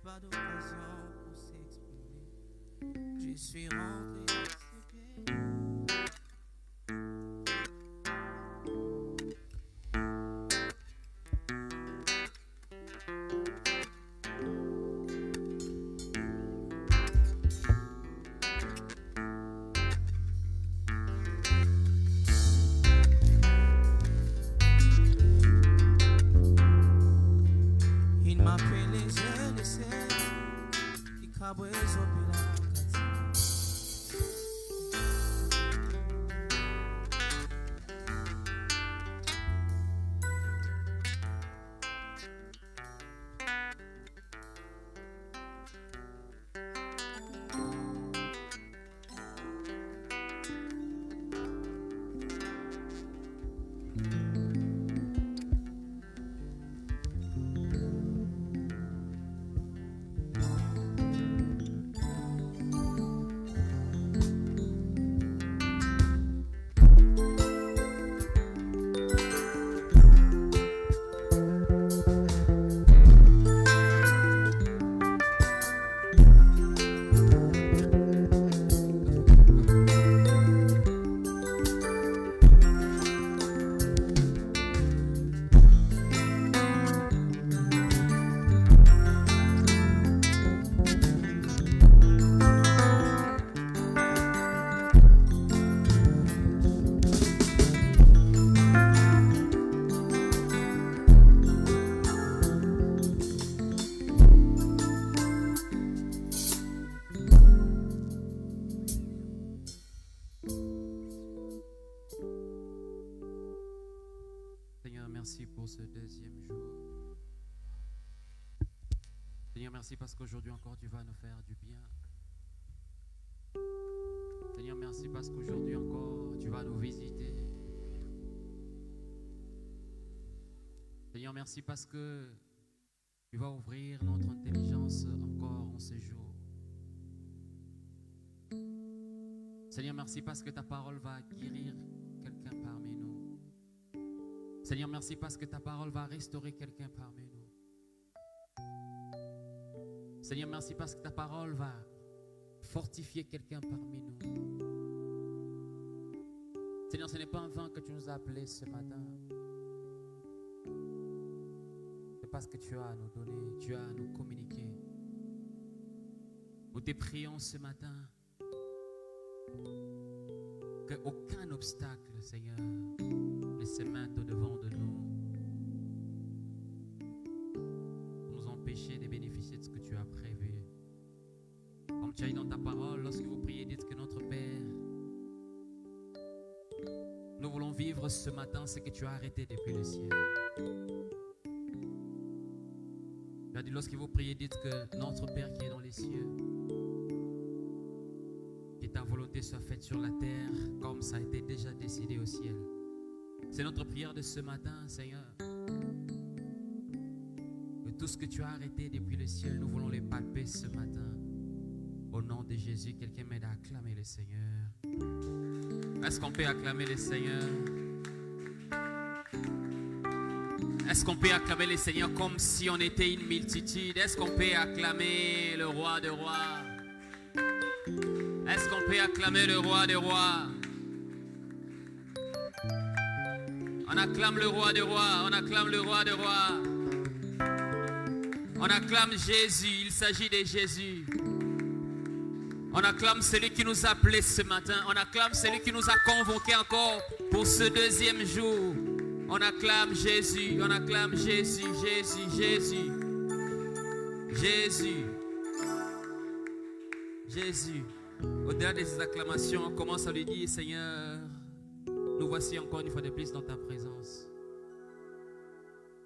Pas d'occasion pour s'exprimer. Je suis rentré à ses pieds. Il m'a fait les yeux de ses, il caboué au merci pour ce deuxième jour. Seigneur, merci parce qu'aujourd'hui encore tu vas nous faire du bien. Seigneur, merci parce qu'aujourd'hui encore tu vas nous visiter. Seigneur, merci parce que tu vas ouvrir notre intelligence encore en ce jour. Seigneur, merci parce que ta parole va guérir quelqu'un parmi nous. Seigneur, merci parce que ta parole va restaurer quelqu'un parmi nous. Seigneur, merci parce que ta parole va fortifier quelqu'un parmi nous. Seigneur, ce n'est pas en vain que tu nous as appelés ce matin. C'est parce que tu as à nous donner, tu as à nous communiquer. Nous te prions ce matin qu'aucun obstacle, Seigneur, ne se mette au-devant de nous pour nous empêcher de bénéficier de ce que tu as prévu. Comme tu as dit dans ta parole, lorsque vous priez, dites que notre Père, nous voulons vivre ce matin ce que tu as arrêté depuis le ciel. Tu as dit, lorsque vous priez, dites que notre Père qui est dans les cieux, que ta volonté soit faite sur la terre comme ça a été déjà décidé au ciel. C'est notre prière de ce matin, Seigneur. Que tout ce que tu as arrêté depuis le ciel, nous voulons les palper ce matin. Au nom de Jésus, quelqu'un m'aide à acclamer le Seigneur. Est-ce qu'on peut acclamer le Seigneur? Est-ce qu'on peut acclamer le Seigneur comme si on était une multitude? Est-ce qu'on peut acclamer le roi des rois? Est-ce qu'on peut acclamer le roi des rois? On acclame le roi des rois, on acclame le roi des rois. On acclame Jésus, il s'agit de Jésus. On acclame celui qui nous a appelés ce matin. On acclame celui qui nous a convoqués encore pour ce deuxième jour. On acclame Jésus, on acclame Jésus, Jésus, Jésus. Jésus. Jésus. Au-delà de ces acclamations, on commence à lui dire, Seigneur, nous voici encore une fois de plus dans ta présence.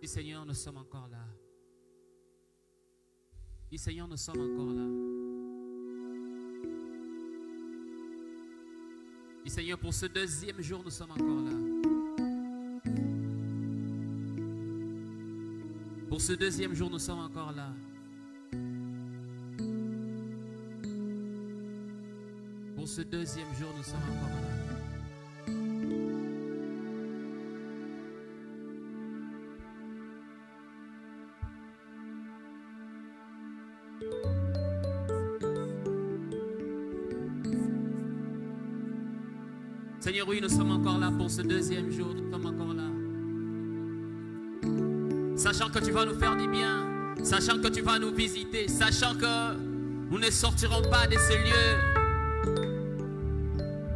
Dis, Seigneur, nous sommes encore là. Dis, Seigneur, nous sommes encore là. Dis, Seigneur, pour ce deuxième jour, nous sommes encore là. Pour ce deuxième jour, nous sommes encore là. Pour ce deuxième jour, nous sommes encore là. Seigneur, oui, nous sommes encore là pour ce deuxième jour. Nous sommes encore là. Sachant que tu vas nous faire du bien. Sachant que tu vas nous visiter. Sachant que nous ne sortirons pas de ce lieu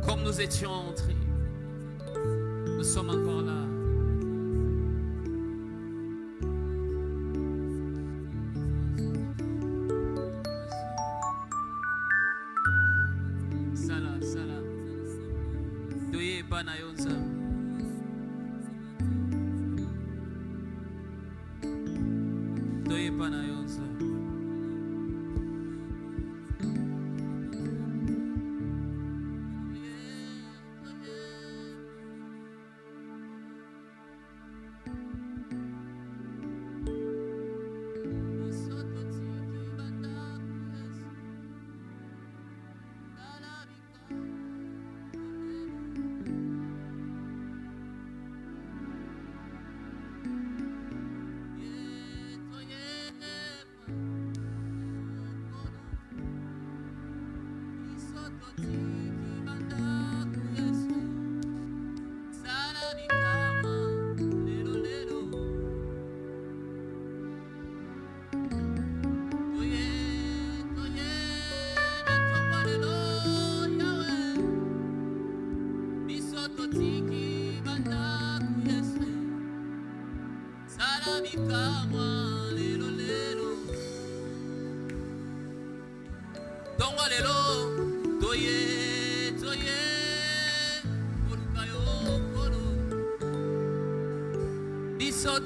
comme nous étions entrés. Nous sommes encore là. Sala, sala. Doye banayonza. Doye banayonza.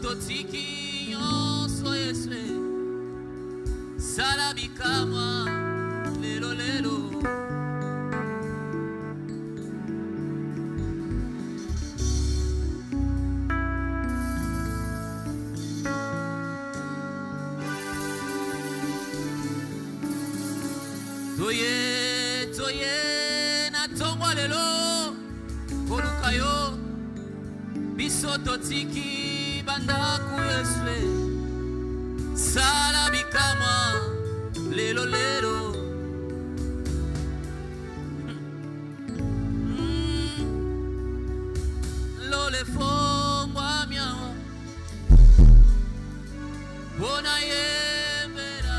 Totiki yonso yeswe salabikama lelo lelo toye toye na tongwa lelo kolukayo biso totiki bandaku yeswe salabikama lelo lelo lole fongwa miawa bona yembera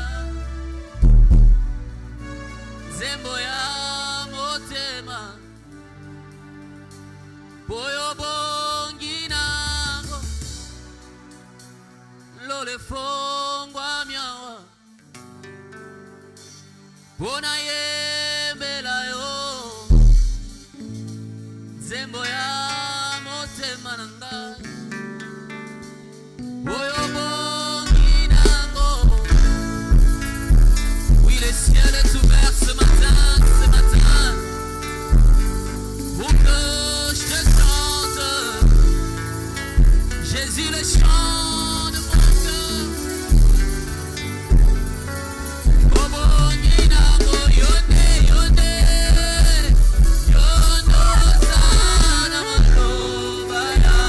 zembo ya motema boyo bongi nango lole fongwa miawa bona yembela yo zembo ya motema nanga boyo bongi nango. Oui, le ciel est ouvert ce matin pour que je te chante Jésus, le chant de mon cœur. Oh bongi nango yonde yonde yondo sana maloba ya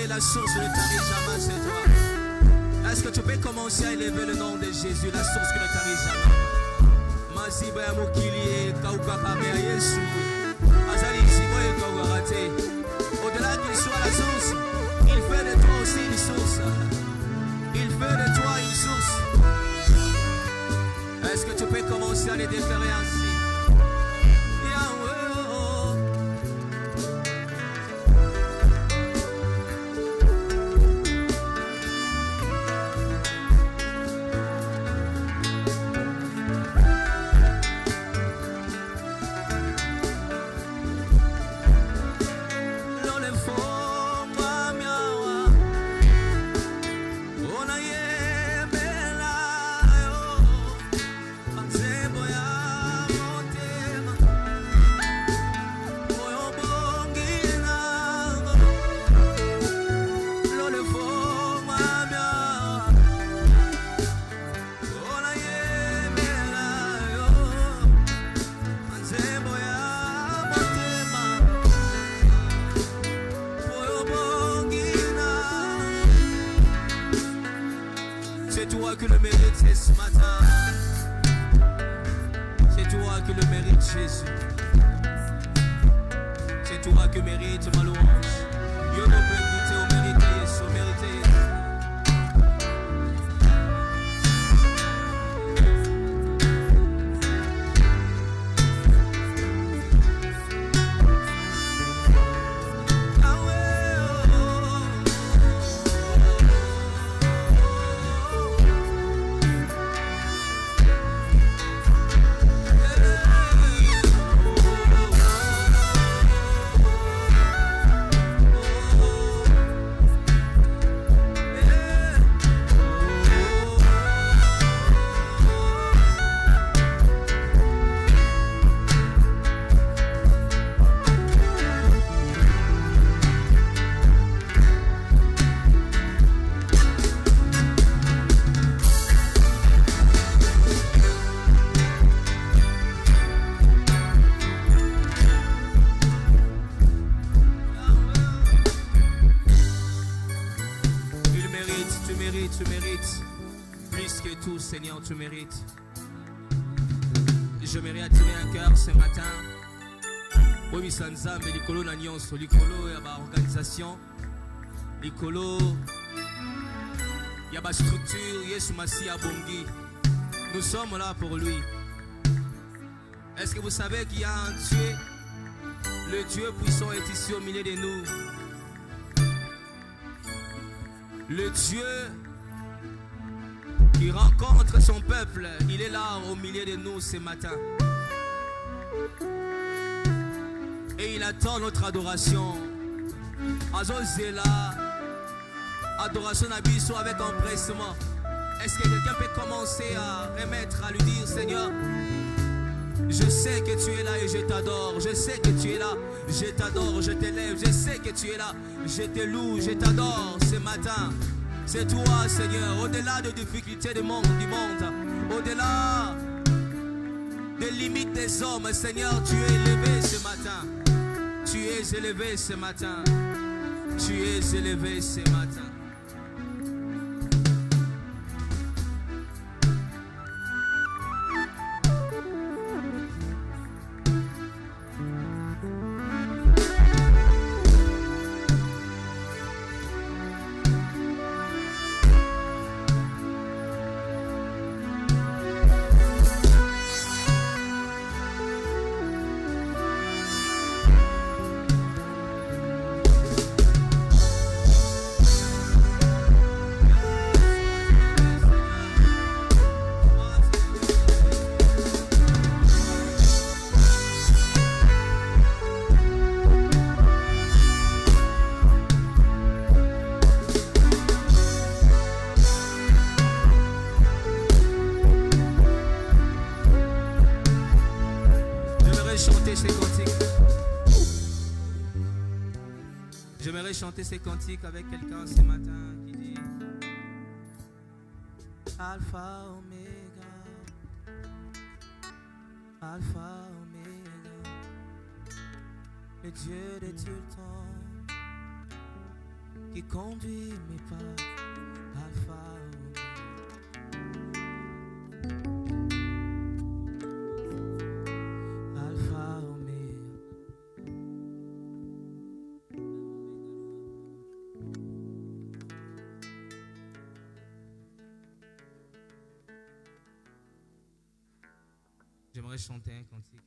est la source ne tarit jamais, c'est toi. Est-ce que tu peux commencer à élever le nom de Jésus, la source qui ne tarit jamais? Masiba ya mokili kauka kame ya Yesu. Azali simo et kaugarate. Au-delà qu'il soit la source, il fait de toi aussi une source. Il fait de toi une source. Est-ce que tu peux commencer à les déclarer ainsi? Yahweh, oh. C'est toi qui le mérites ce matin. C'est toi qui le mérites, Jésus. C'est toi qui mérites ma louange. Yo no mérite, au mérite, Yesu, au mérite, Yesu. Tu mérites plus que tout, Seigneur, tu mérites. J'aimerais attirer un cœur ce matin. Oui, Sanzam, Likolo Nanyonso, Likolo, Yaba organisation, Likolo, Yaba structure, Yesu Massi Abongi. Nous sommes là pour lui. Est-ce que vous savez qu'il y a un Dieu? Le Dieu puissant est ici au milieu de nous. Le Dieu qui rencontre son peuple, il est là au milieu de nous ce matin. Et il attend notre adoration. Azozela, adoration Nabiso avec empressement. Est-ce que quelqu'un peut commencer à remettre, à lui dire, Seigneur, je sais que tu es là et je t'adore. Je sais que tu es là, je t'adore, je t'élève. Je sais que tu es là, je te loue, je t'adore ce matin. C'est toi, Seigneur, au-delà des difficultés du monde, au-delà des limites des hommes, Seigneur, tu es élevé ce matin. Tu es élevé ce matin. Tu es élevé ce matin. J'aimerais chanter ces cantiques avec quelqu'un ce matin qui dit Alpha Omega, Alpha Omega, le Dieu de tout le temps, qui conduit mes pas. Alpha, Alpha, Oméga. J'aimerais chanter un cantique.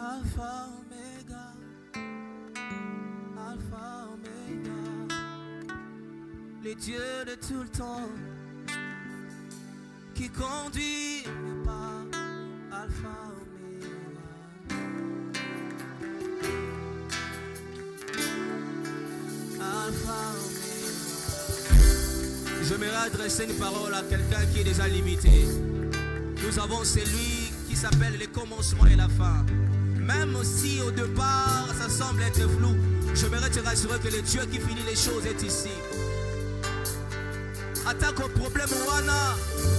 Alpha, Oméga, Alpha, Oméga, les dieux de tout le temps, qui conduit mes pas. Alpha, Oméga, Alpha, Oméga. J'aimerais adresser une parole à quelqu'un qui est déjà limité. Nous avons celui qui s'appelle le commencement et la fin. Même si au départ ça semble être flou, j'aimerais te rassurer que le Dieu qui finit les choses est ici. Attaque au problème wana,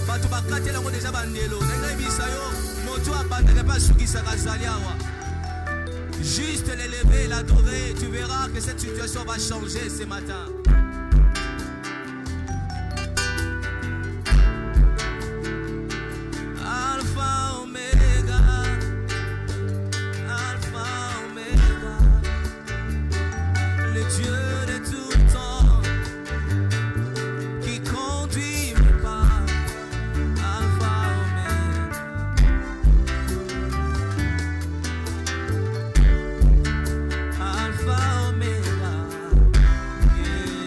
batu bakate lango déjà bandelo. Nenga bisayo, moto abandane pas suki sakazaliawa. Juste l'élever, l'adorer, tu verras que cette situation va changer ce matin. Yeah.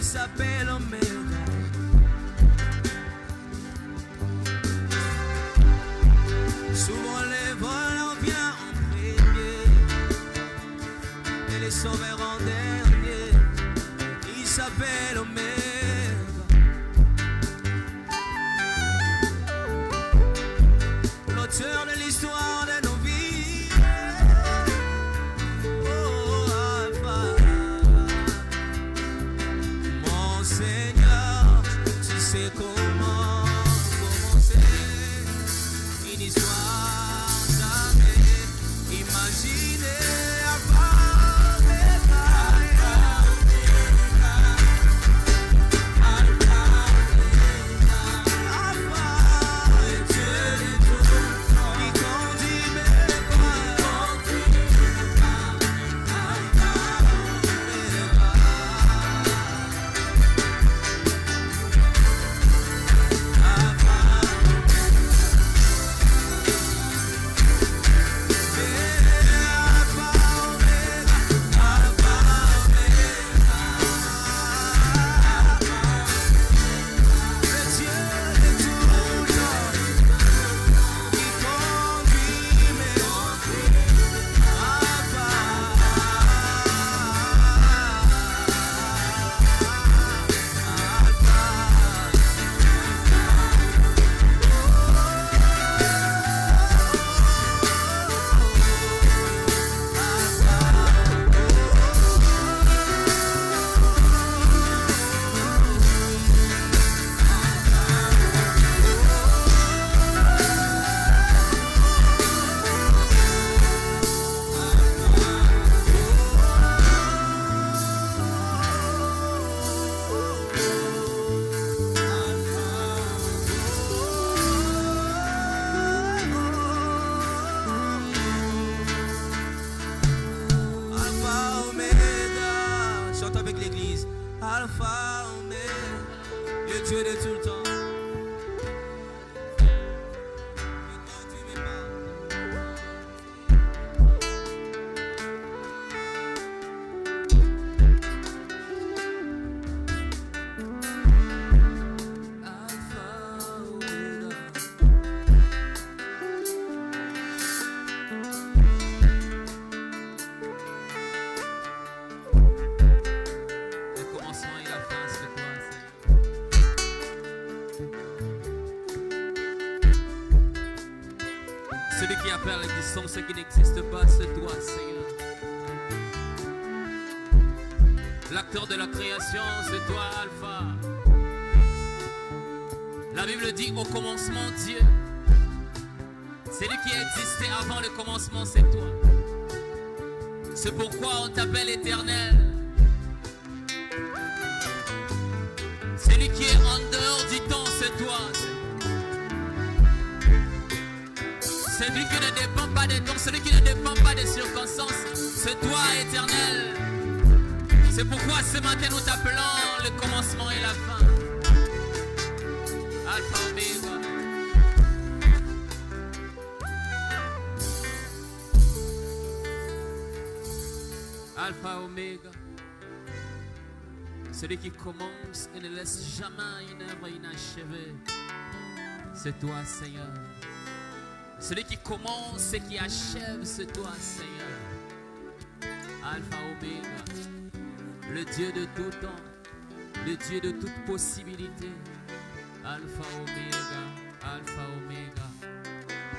s'appelle Oméga. Souvent les voleurs viennent en premier et les sauveurs en dernier. Il s'appelle Oméga. L'auteur de l'histoire de nos vies. Oh, Alpha. Mon Seigneur, tu sais comment commencer une histoire jamais imaginée. Alpha, Omega. Alpha, Oméga, le Dieu de tout le temps. Et quand tu me parles, Alpha, Oméga. Le commencement et la fin, c'est toi, Seigneur. Celui qui appelle l'existence, ce qui n'existe pas, c'est toi, Seigneur. L'acteur de la création, c'est toi, Alpha. La Bible dit au commencement, Dieu. Celui qui existait avant le commencement, c'est toi. C'est pourquoi on t'appelle éternel. Celui qui est en dehors du temps, c'est toi. Celui qui ne dépend pas des temps, celui qui ne dépend pas des circonstances, c'est toi, éternel. C'est pourquoi ce matin nous t'appelons le commencement et la fin. Alpha, Oméga. Alpha, Oméga. Celui qui commence et ne laisse jamais une œuvre inachevée, c'est toi, Seigneur. Celui qui commence et qui achève, c'est toi, Seigneur. Alpha, Oméga, le Dieu de tout temps, le Dieu de toute possibilité. Alpha, Oméga, Alpha, Oméga.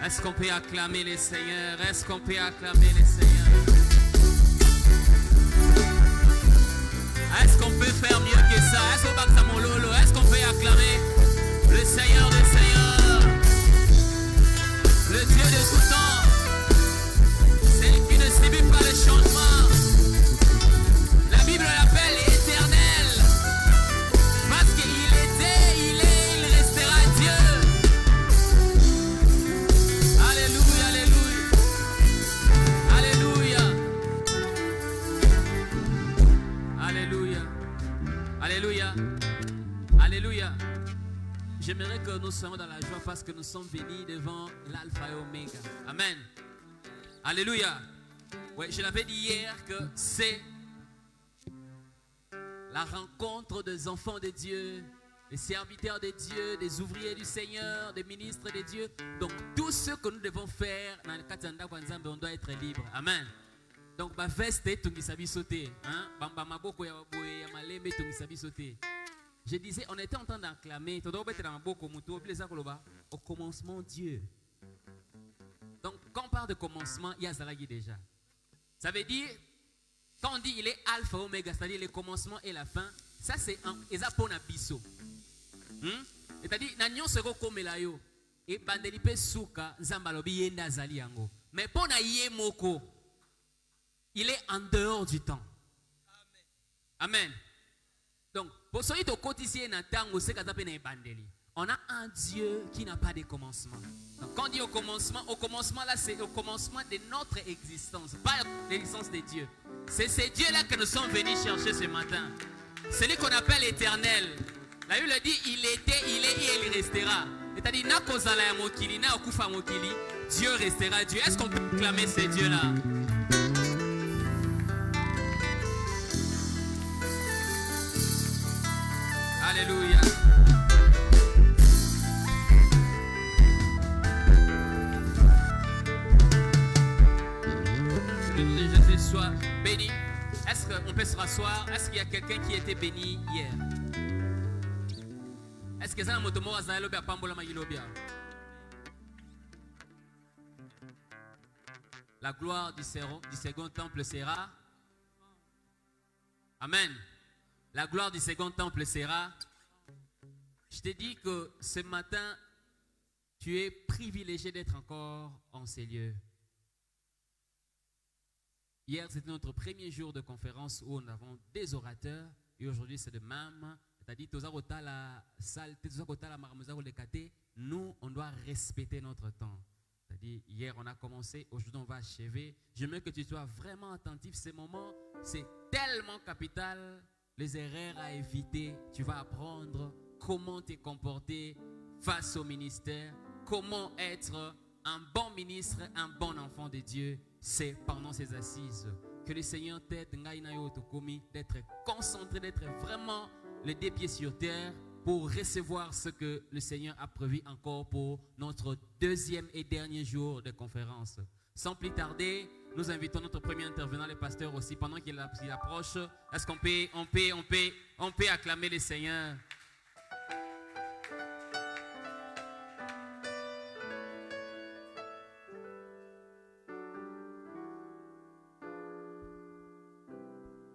Est-ce qu'on peut acclamer les Seigneurs? Est-ce qu'on peut acclamer les Seigneurs? Est-ce qu'on peut faire mieux que ça? Est-ce qu'on peut acclamer le Seigneur des Seigneurs, le Dieu de tout temps, celui qui ne subit pas le changement? La Bible l'appelle éternel parce qu'il était, il est, il restera Dieu. Alléluia, alléluia, alléluia, alléluia, alléluia, alléluia. J'aimerais que nous soyons dans la joie parce que nous sommes venus devant l'Alpha et Oméga. Amen. Alléluia. Oui, je l'avais dit hier que c'est la rencontre des enfants de Dieu, des serviteurs de Dieu, des ouvriers du Seigneur, des ministres de Dieu. Donc tout ce que nous devons faire dans le Katanda Kwanzambe, on doit être libre. Amen. Donc ma veste tungisabi sauter, hein, bamba maboko ya boye ya malembe tungisabi sauter. Je disais, on était en train d'acclamer. Au commencement, Dieu. Donc, quand on parle de commencement, il y a Zalagi déjà. Ça veut dire, quand on dit il est alpha, oméga, c'est-à-dire le commencement et la fin, ça c'est un ezapon abisso. C'est-à-dire, n'agnon seko komelayo et bandelipe souka zambalobi yenda zali yango. Mais pour naïe moko, il est en dehors du temps. Amen. Donc, pour ceux qui on a un Dieu qui n'a pas de commencement. Donc, quand on dit au commencement là, c'est au commencement de notre existence, pas l'existence de Dieu. C'est ce Dieu-là que nous sommes venus chercher ce matin. Celui qu'on appelle éternel. La Bible dit, il était, il est et il restera. C'est-à-dire, Dieu restera Dieu. Est-ce qu'on peut clamer ce Dieu-là? Alléluia. Jésus soit béni. Est-ce qu'on peut se rasseoir? Est-ce qu'il y a quelqu'un qui était béni hier? Est-ce que ça a motomo azalobia pambola magilobia? La gloire du second temple sera. Amen. La gloire du second temple sera. Je te dis que ce matin, tu es privilégié d'être encore en ces lieux. Hier, c'était notre premier jour de conférence où nous avons des orateurs. Et aujourd'hui, c'est de même. C'est-à-dire, nous, on doit respecter notre temps. C'est-à-dire, hier, on a commencé, aujourd'hui, on va achever. J'aimerais que tu sois vraiment attentif. Ces moments, c'est tellement capital. Les erreurs à éviter. Tu vas apprendre comment te comporter face au ministère. Comment être un bon ministre, un bon enfant de Dieu. C'est pendant ces assises que le Seigneur t'aide d'être concentré, d'être vraiment les deux pieds sur terre pour recevoir ce que le Seigneur a prévu encore pour notre deuxième et dernier jour de conférence. Sans plus tarder, nous invitons notre premier intervenant, le pasteur aussi, pendant qu'il approche. Est-ce qu'on peut acclamer le Seigneur?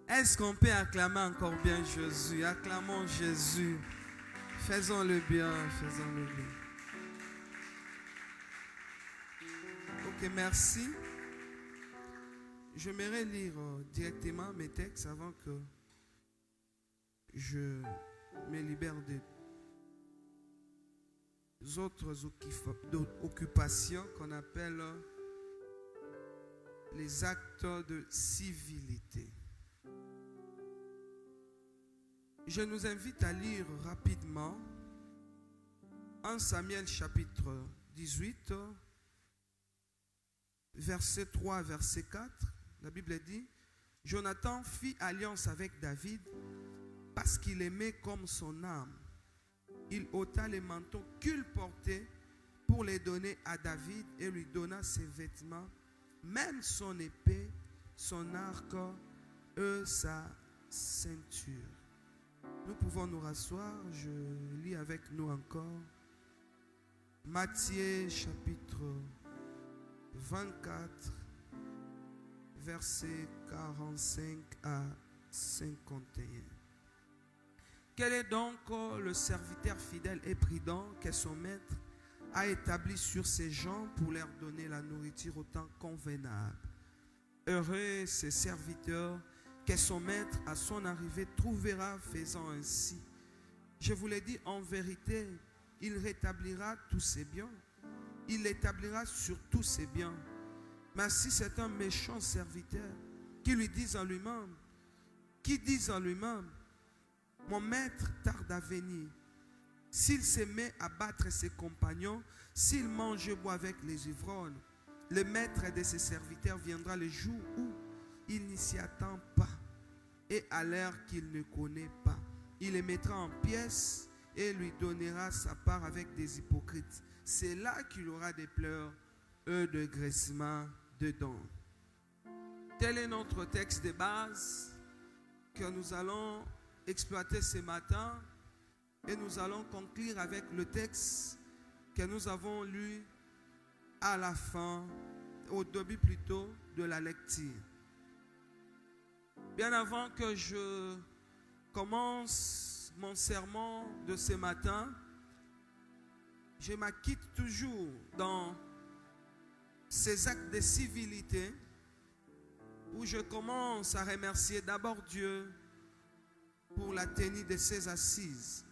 Est-ce qu'on peut acclamer encore bien Jésus? Acclamons Jésus. Faisons-le bien, faisons-le bien. Ok, merci. J'aimerais lire directement mes textes avant que je me libère des autres occupations qu'on appelle les actes de civilité. Je nous invite à lire rapidement 1 Samuel chapitre 18, verset 3 à verset 4. La Bible dit, Jonathan fit alliance avec David parce qu'il aimait comme son âme. Il ôta les manteaux qu'il portait pour les donner à David et lui donna ses vêtements, même son épée, son arc et sa ceinture. Nous pouvons nous rasseoir. Je lis avec nous encore Matthieu chapitre 24, versets 45 à 51. Quel est donc le serviteur fidèle et prudent que son maître a établi sur ses gens pour leur donner la nourriture au temps convenable? Heureux ces serviteurs que son maître à son arrivée trouvera faisant ainsi. Je vous l'ai dit en vérité, il rétablira tous ses biens. Il établira sur tous ses biens. Mais si c'est un méchant serviteur qui lui dit en lui-même, mon maître tarde à venir, s'il se met à battre ses compagnons, s'il mange et boit avec les ivrognes, le maître de ses serviteurs viendra le jour où il n'y s'y attend pas et à l'heure qu'il ne connaît pas. Il les mettra en pièces et lui donnera sa part avec des hypocrites. C'est là qu'il aura des pleurs, de graissements dedans. Tel est notre texte de base que nous allons exploiter ce matin et nous allons conclure avec le texte que nous avons lu à la fin, au début plutôt, de la lecture. Bien avant que je commence mon sermon de ce matin, je m'acquitte toujours dans ces actes de civilité où je commence à remercier d'abord Dieu pour la tenue de ces assises.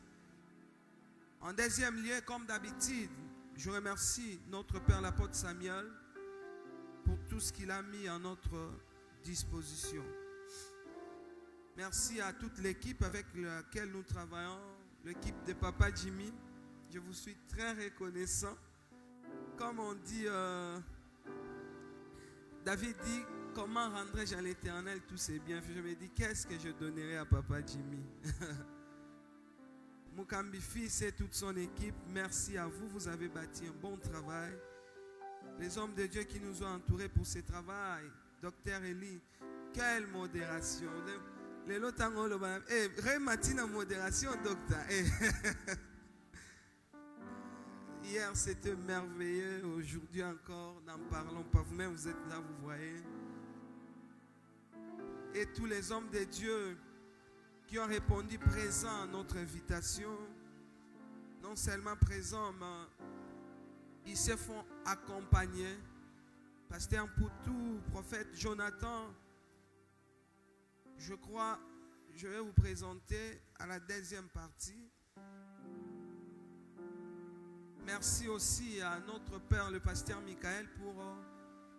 En deuxième lieu, comme d'habitude, je remercie notre Père l'apôtre Samuel pour tout ce qu'il a mis à notre disposition. Merci à toute l'équipe avec laquelle nous travaillons, l'équipe de Papa Jimmy. Je vous suis très reconnaissant. Comme on dit, David dit, comment rendrai-je à l'Éternel tous ces bienfaits? Je me dis, qu'est-ce que je donnerai à Papa Jimmy? Mukambi fils et toute son équipe, merci à vous. Vous avez bâti un bon travail. Les hommes de Dieu qui nous ont entourés pour ce travail. Docteur Eli, quelle modération. Les lots matin en modération, docteur. Hier, c'était merveilleux. Aujourd'hui encore, n'en parlons pas. Vous-même, vous êtes là, vous voyez. Et tous les hommes de Dieu qui ont répondu présents à notre invitation, non seulement présents, mais ils se font accompagner. Pasteur Mpoutou, prophète Jonathan, je crois, je vais vous présenter à la deuxième partie. Merci aussi à notre Père, le pasteur Michael, pour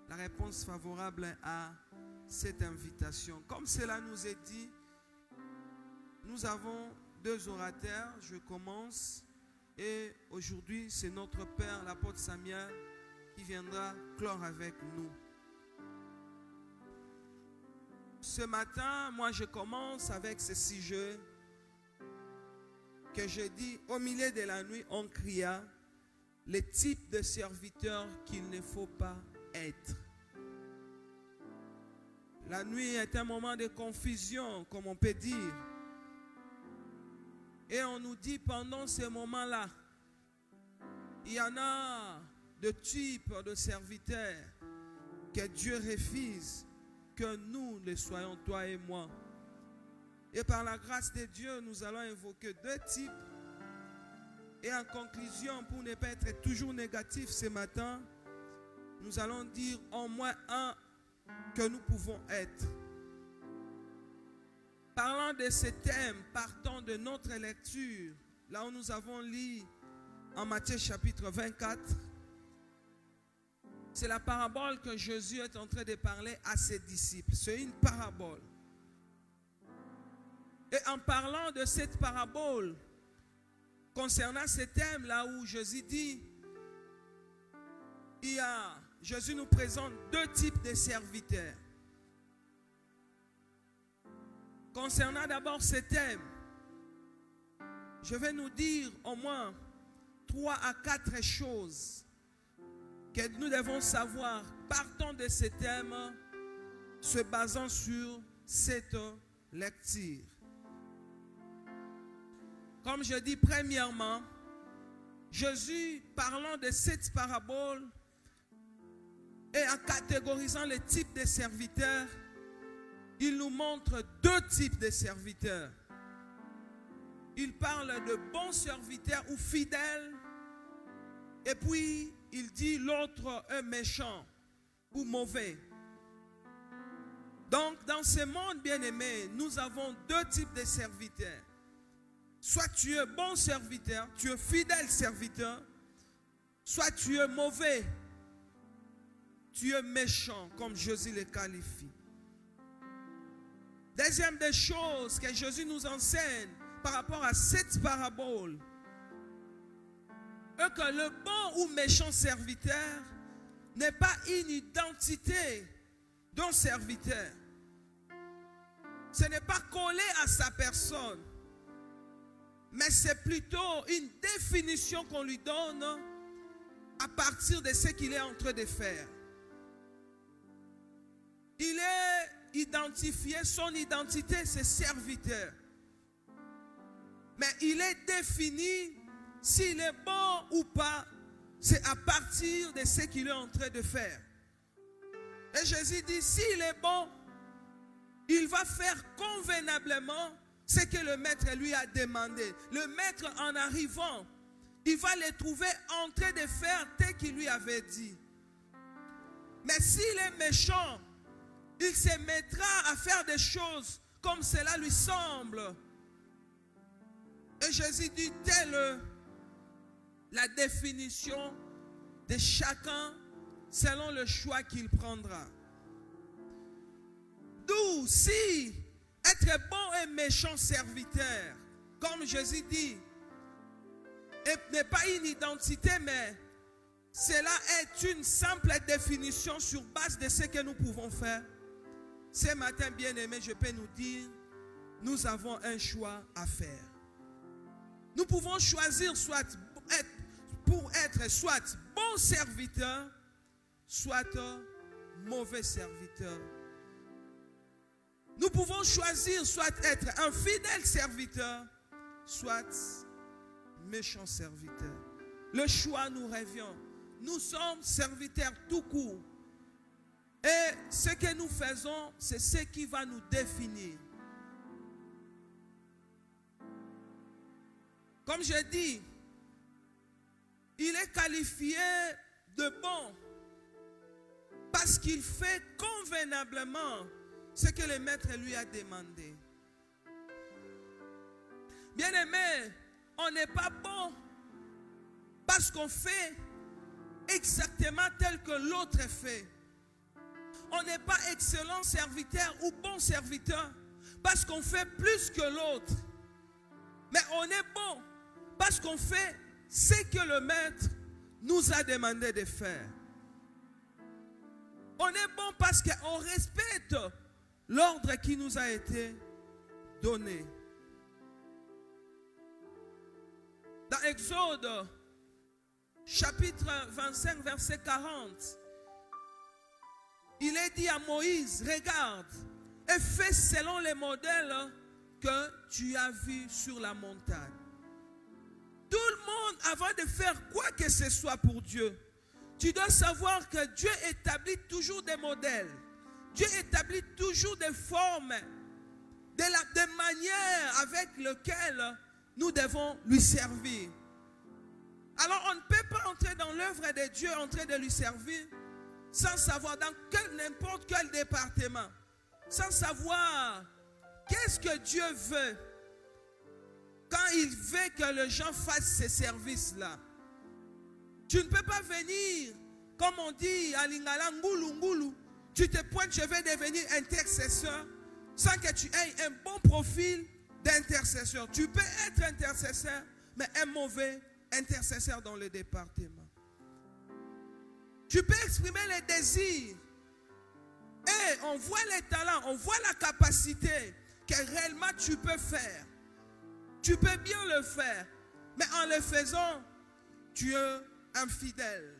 la réponse favorable à cette invitation. Comme cela nous est dit, nous avons deux orateurs. Je commence et aujourd'hui, c'est notre Père, l'apôtre Samuel, qui viendra clore avec nous. Ce matin, moi je commence avec ce sujet que je dis, au milieu de la nuit, on cria les types de serviteurs qu'il ne faut pas être. La nuit est un moment de confusion, comme on peut dire. Et on nous dit pendant ce moment-là, il y en a de types de serviteurs que Dieu refuse que nous le soyons, toi et moi. Et par la grâce de Dieu, nous allons évoquer deux types. Et en conclusion, pour ne pas être toujours négatif ce matin, nous allons dire au moins un que nous pouvons être. Parlant de ce thème, partons de notre lecture, là où nous avons lu en Matthieu chapitre 24, c'est la parabole que Jésus est en train de parler à ses disciples. C'est une parabole. Et en parlant de cette parabole, concernant ce thème là où Jésus dit, Jésus nous présente deux types de serviteurs. Concernant d'abord ce thème, je vais nous dire au moins 3 à 4 choses que nous devons savoir. Partons de ce thème, se basant sur cette lecture. Comme je dis, premièrement, Jésus, parlant de cette parabole et en catégorisant les types de serviteurs, il nous montre deux types de serviteurs. Il parle de bons serviteurs ou fidèles, et puis il dit l'autre un méchant ou mauvais. Donc, dans ce monde bien-aimé, nous avons deux types de serviteurs. Soit tu es bon serviteur, tu es fidèle serviteur, soit tu es mauvais, tu es méchant, comme Jésus le qualifie. Deuxième des choses que Jésus nous enseigne par rapport à cette parabole, est que le bon ou méchant serviteur n'est pas une identité d'un serviteur. Ce n'est pas collé à sa personne, mais c'est plutôt une définition qu'on lui donne à partir de ce qu'il est en train de faire. Il est identifié, son identité, c'est serviteur. Mais il est défini s'il est bon ou pas, c'est à partir de ce qu'il est en train de faire. Et Jésus dit, s'il est bon, il va faire convenablement ce que le maître lui a demandé. Le maître, en arrivant, il va les trouver en train de faire tel qu'il lui avait dit. Mais s'il est méchant, il se mettra à faire des choses comme cela lui semble. Et Jésus dit, telle la définition de chacun selon le choix qu'il prendra. D'où, si être bon et méchant serviteur, comme Jésus dit, n'est pas une identité, mais cela est une simple définition sur base de ce que nous pouvons faire. Ce matin, bien-aimé, je peux nous dire, nous avons un choix à faire. Nous pouvons choisir pour être soit bon serviteur, soit mauvais serviteur. Nous pouvons choisir soit être un fidèle serviteur, soit méchant serviteur. Le choix nous revient. Nous sommes serviteurs tout court. Et ce que nous faisons, c'est ce qui va nous définir. Comme je dis, il est qualifié de bon parce qu'il fait convenablement ce que le maître lui a demandé. Bien-aimé, on n'est pas bon parce qu'on fait exactement tel que l'autre fait. On n'est pas excellent serviteur ou bon serviteur parce qu'on fait plus que l'autre. Mais on est bon parce qu'on fait ce que le maître nous a demandé de faire. On est bon parce qu'on respecte l'ordre qui nous a été donné. Dans Exode, chapitre 25, verset 40, il est dit à Moïse, regarde et fais selon les modèles que tu as vus sur la montagne. Tout le monde, avant de faire quoi que ce soit pour Dieu, tu dois savoir que Dieu établit toujours des modèles. Dieu établit toujours des formes, des manières avec lesquelles nous devons lui servir. Alors on ne peut pas entrer dans l'œuvre de Dieu en train de lui servir sans savoir dans n'importe quel département, sans savoir qu'est-ce que Dieu veut quand il veut que les gens fassent ces services-là. Tu ne peux pas venir, comme on dit à Lingala, ngoulou, ngoulou. Tu te pointes, je vais devenir intercesseur sans que tu aies un bon profil d'intercesseur. Tu peux être intercesseur, mais un mauvais intercesseur dans le département. Tu peux exprimer les désirs. Et on voit les talents, on voit la capacité que réellement tu peux faire. Tu peux bien le faire, mais en le faisant, tu es infidèle.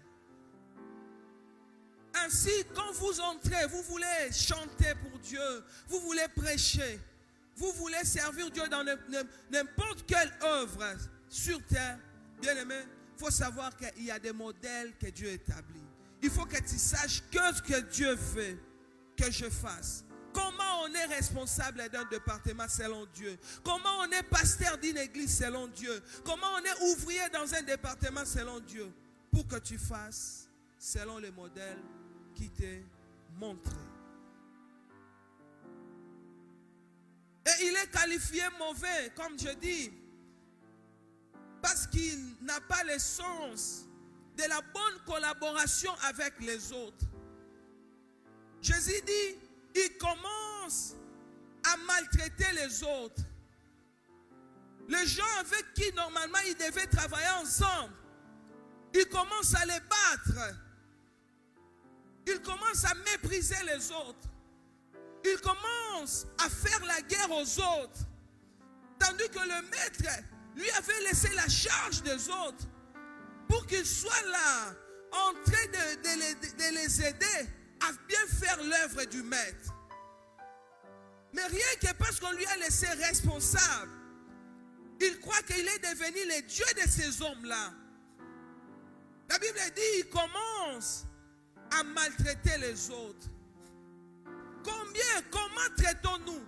Ainsi, quand vous entrez, vous voulez chanter pour Dieu, vous voulez prêcher, vous voulez servir Dieu dans n'importe quelle œuvre sur terre, bien aimé, il faut savoir qu'il y a des modèles que Dieu établit. Il faut que tu saches ce que Dieu veut que je fasse. Comment on est responsable d'un département selon Dieu? Comment on est pasteur d'une église selon Dieu? Comment on est ouvrier dans un département selon Dieu? Pour que tu fasses selon les modèles qui t'est montré. Et il est qualifié mauvais, comme je dis, parce qu'il n'a pas le sens de la bonne collaboration avec les autres. Jésus dit, il commence à maltraiter les autres. Les gens avec qui normalement il devait travailler ensemble, il commence à les battre. Il commence à mépriser les autres. il commence à faire la guerre aux autres. Tandis que le maître lui avait laissé la charge des autres pour qu'il soit là en train de les aider à bien faire l'œuvre du maître. Mais rien que parce qu'on lui a laissé responsable, il croit qu'il est devenu le Dieu de ces hommes-là. La Bible dit, il commence à maltraiter les autres. Comment traitons-nous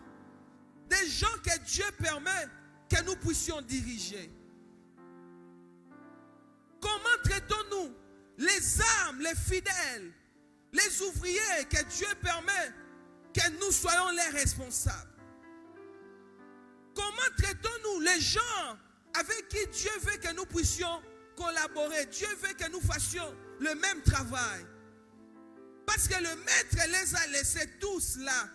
des gens que Dieu permet que nous puissions diriger? Comment traitons-nous les âmes, les fidèles, les ouvriers que Dieu permet que nous soyons les responsables? Comment traitons-nous les gens avec qui Dieu veut que nous puissions collaborer? Dieu veut que nous fassions le même travail. Parce que le maître les a laissés tous là.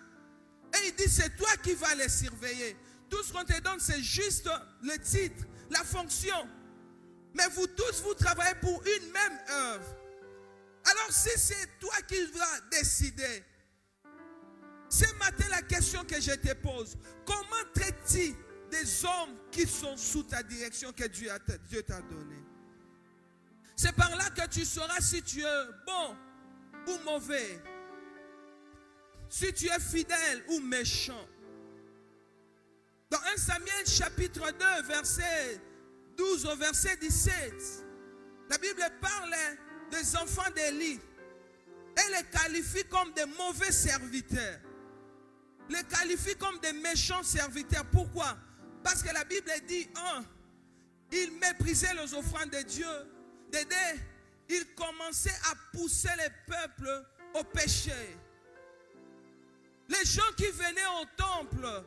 Et il dit, c'est toi qui vas les surveiller. Tout ce qu'on te donne, c'est juste le titre, la fonction. Mais vous tous, vous travaillez pour une même œuvre. Alors si c'est toi qui vas décider, ce matin, la question que je te pose, comment traites-tu des hommes qui sont sous ta direction que Dieu t'a donné? C'est par là que tu sauras si tu es bon ou mauvais, si tu es fidèle ou méchant. Dans 1 Samuel chapitre 2, verset 12 au verset 17, la Bible parle des enfants d'Élie et les qualifie comme des mauvais serviteurs. Les qualifie comme des méchants serviteurs. Pourquoi? Parce que la Bible dit, ils méprisaient les offrandes de Dieu. Ils commençaient à pousser les peuples au péché. Les gens qui venaient au temple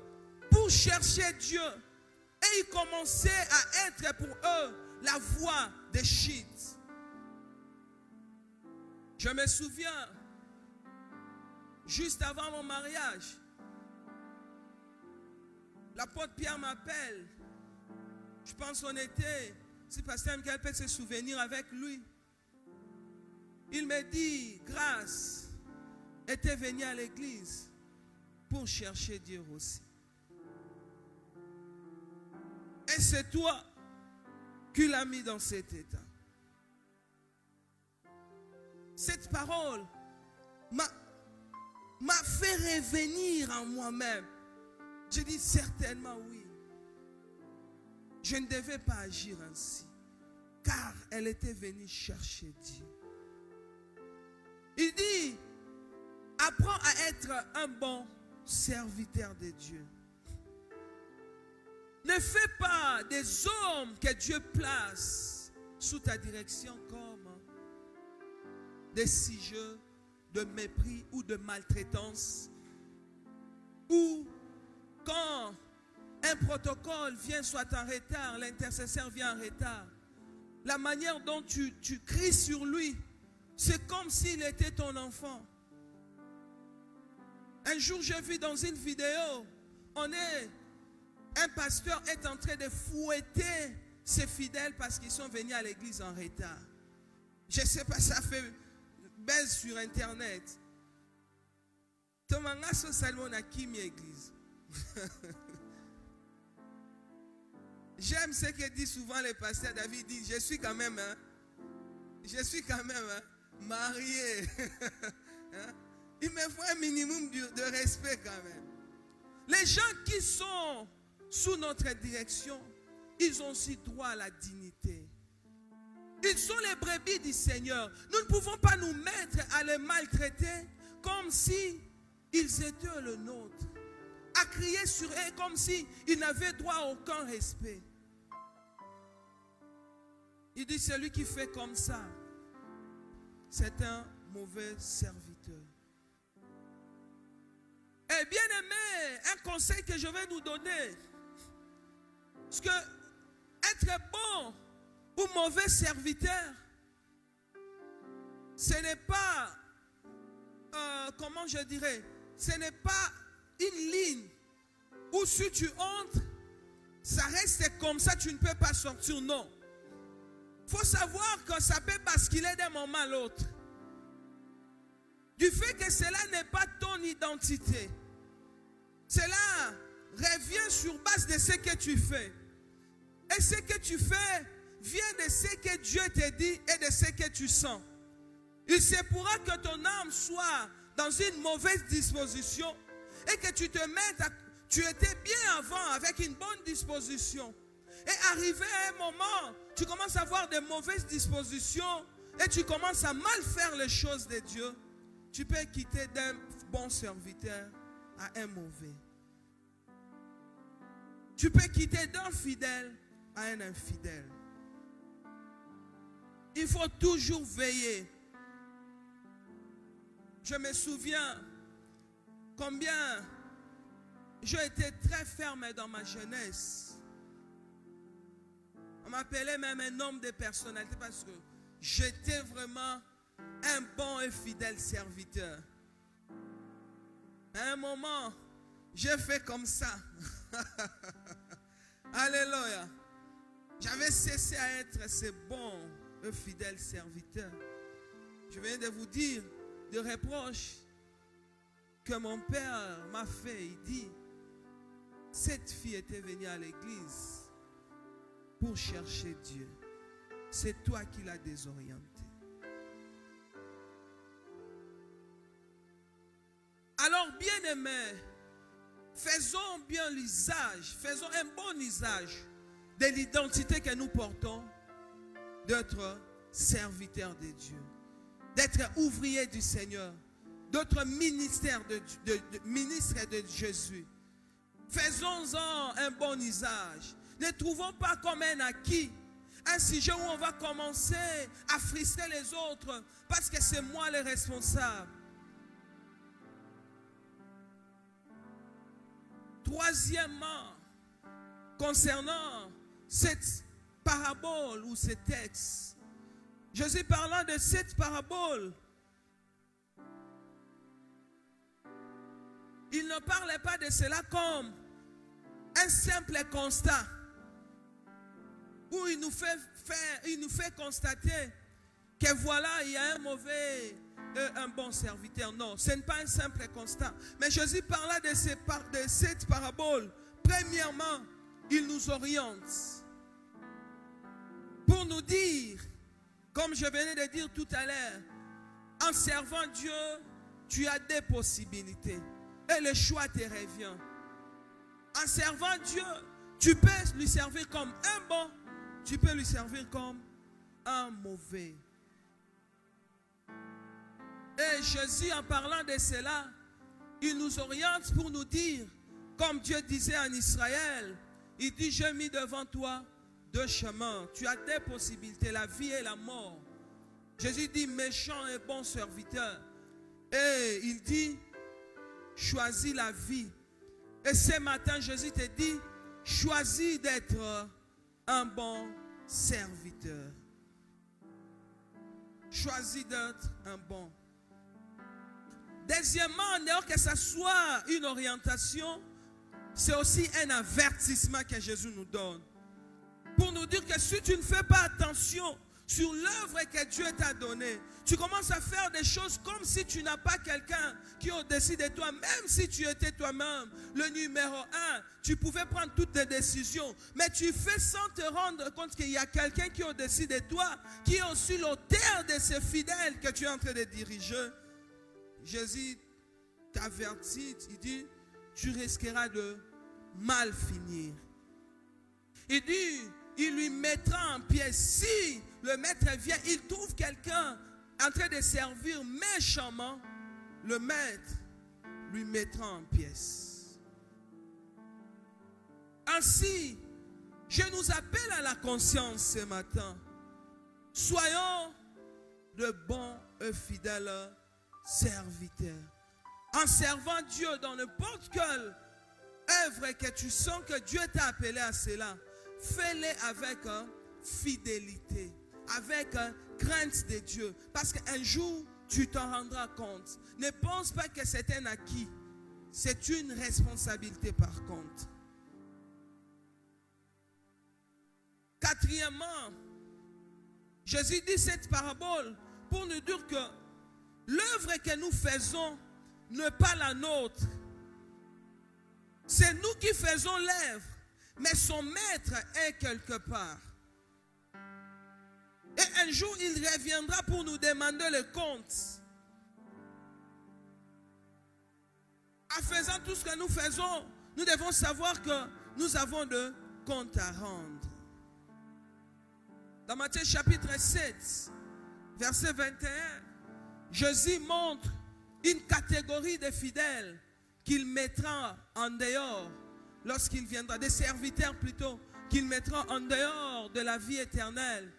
pour chercher Dieu, et ils commençaient à être pour eux la voie des chiites. Je me souviens, juste avant mon mariage, l'apôtre Pierre m'appelle. Je pense qu'on était, si pasteur Michael peut se souvenir avec lui. Il me dit, Grâce était venu à l'église pour chercher Dieu aussi. Et c'est toi qui l'as mis dans cet état. Cette parole m'a fait revenir en moi-même. Je dis certainement oui. Je ne devais pas agir ainsi, car elle était venue chercher Dieu. Il dit, apprends à être un bon serviteur de Dieu. Ne fais pas des hommes que Dieu place sous ta direction comme des sujets de mépris ou de maltraitance. Ou quand un protocole vient soit en retard, l'intercesseur vient en retard, la manière dont tu cries sur lui, c'est comme s'il était ton enfant. Un jour, j'ai vu dans une vidéo, un pasteur est en train de fouetter ses fidèles parce qu'ils sont venus à l'église en retard. Je ne sais pas, ça fait baisse sur internet. Tomangaso Salmon a qui mi église. J'aime ce que dit souvent le pasteur David. Dit, je suis quand même marié. Il me faut un minimum de respect quand même. Les gens qui sont sous notre direction, ils ont aussi droit à la dignité. Ils sont les brebis du Seigneur. Nous ne pouvons pas nous mettre à les maltraiter comme si ils étaient le nôtre. À crier sur eux comme si ils n'avaient droit à aucun respect. Il dit, celui qui fait comme ça, c'est un mauvais serviteur. Et bien aimé, un conseil que je vais nous donner, parce que être bon ou mauvais serviteur, ce n'est pas, comment je dirais, ce n'est pas une ligne où si tu entres, ça reste comme ça, tu ne peux pas sortir, non. Il faut savoir que ça peut basculer d'un moment à l'autre. Du fait que cela n'est pas ton identité, Cela revient sur base de ce que tu fais. Et ce que tu fais vient de ce que Dieu te dit et de ce que tu sens. Il se pourra que ton âme soit dans une mauvaise disposition et que tu te mettes à... Tu étais bien avant avec une bonne disposition. Et arrivé à un moment, tu commences à avoir de mauvaises dispositions et tu commences à mal faire les choses de Dieu. Tu peux quitter d'un bon serviteur à un mauvais. Tu peux quitter d'un fidèle à un infidèle. Il faut toujours veiller. Je me souviens combien j'ai été très ferme dans ma jeunesse. On m'appelait même un homme de personnalité parce que j'étais vraiment un bon et fidèle serviteur. À un moment, j'ai fait comme ça. Alléluia. J'avais cessé à être ce bon et fidèle serviteur. Je viens de vous dire des reproches que mon père m'a fait. Il dit, cette fille était venue à l'église pour chercher Dieu. C'est toi qui l'as désorientée. Alors, bien-aimés, faisons bien l'usage, faisons un bon usage de l'identité que nous portons d'être serviteurs de Dieu, d'être ouvriers du Seigneur, d'être ministre de Jésus. Faisons-en un bon usage. Ne trouvons pas comme un acquis un sujet où on va commencer à frustrer les autres parce que c'est moi le responsable. Troisièmement, concernant cette parabole ou ce texte, Jésus parlant de cette parabole, il ne parlait pas de cela comme un simple constat où il nous fait constater que voilà, il y a un mauvais et un bon serviteur. Non, ce n'est pas un simple constat. Mais Jésus parla de cette parabole. Premièrement, il nous oriente pour nous dire, comme je venais de dire tout à l'heure, en servant Dieu, tu as des possibilités et le choix te revient. En servant Dieu, tu peux lui servir comme un bon, tu peux lui servir comme un mauvais. Et Jésus, en parlant de cela, il nous oriente pour nous dire, comme Dieu disait en Israël, il dit, j'ai mis devant toi deux chemins. Tu as deux possibilités, la vie et la mort. Jésus dit, méchant et bon serviteur. Et il dit, choisis la vie. Et ce matin, Jésus te dit, choisis d'être un bon serviteur. Choisis d'être un bon. Deuxièmement, en dehors que ça soit une orientation, c'est aussi un avertissement que Jésus nous donne. Pour nous dire que si tu ne fais pas attention sur l'œuvre que Dieu t'a donnée, tu commences à faire des choses comme si tu n'as pas quelqu'un qui est au-dessus de toi. Même si tu étais toi-même le numéro 1, tu pouvais prendre toutes tes décisions. Mais tu fais sans te rendre compte qu'il y a quelqu'un qui est au-dessus de toi, qui est aussi l'auteur de ces fidèles que tu es en train de diriger. Jésus t'avertit, il dit, tu risqueras de mal finir. Il dit, il lui mettra en pièces. Si le maître vient, il trouve quelqu'un en train de servir méchamment, le maître lui mettra en pièces. Ainsi, je nous appelle à la conscience ce matin. Soyons de bons et fidèles serviteurs. En servant Dieu dans n'importe quelle œuvre que tu sens que Dieu t'a appelé à cela, fais-les avec fidélité, avec crainte de Dieu. Parce qu'un jour, tu t'en rendras compte. Ne pense pas que c'est un acquis. C'est une responsabilité par contre. Quatrièmement, Jésus dit cette parabole pour nous dire que l'œuvre que nous faisons n'est pas la nôtre. C'est nous qui faisons l'œuvre, mais son maître est quelque part. Et un jour, il reviendra pour nous demander le compte. En faisant tout ce que nous faisons, nous devons savoir que nous avons de compte à rendre. Dans Matthieu chapitre 7, verset 21, Jésus montre une catégorie de fidèles qu'il mettra en dehors lorsqu'il viendra, des serviteurs plutôt, qu'il mettra en dehors de la vie éternelle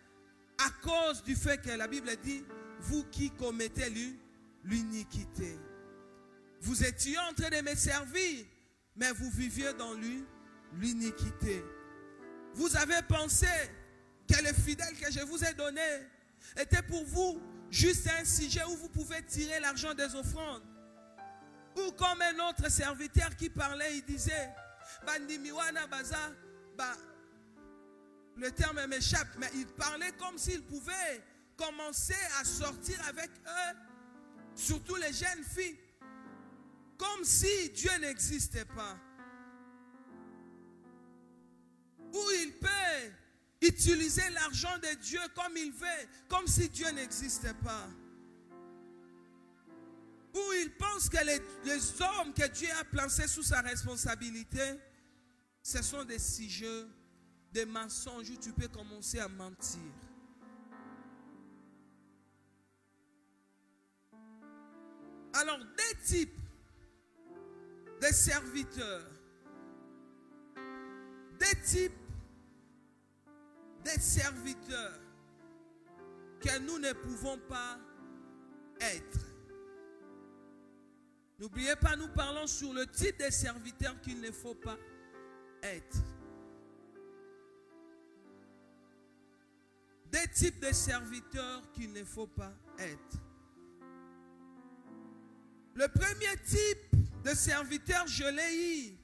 à cause du fait que la Bible dit, vous qui commettez l'iniquité. Vous étiez en train de me servir, mais vous viviez dans l'iniquité. Vous avez pensé que le fidèle que je vous ai donné était pour vous juste un sujet où vous pouvez tirer l'argent des offrandes. Ou comme un autre serviteur qui parlait, il disait, Bandimiwana Baza, le terme m'échappe, mais il parlait comme s'il pouvait commencer à sortir avec eux, surtout les jeunes filles, comme si Dieu n'existait pas. Ou il peut utiliser l'argent de Dieu comme il veut, comme si Dieu n'existait pas. Ou il pense que les hommes que Dieu a placés sous sa responsabilité, ce sont des sujets, des mensonges où tu peux commencer à mentir. Alors, des types de serviteurs, des types de serviteurs que nous ne pouvons pas être. N'oubliez pas, nous parlons sur le type de serviteur qu'il ne faut pas être. Des types de serviteurs qu'il ne faut pas être. Le premier type de serviteur, je l'ai eu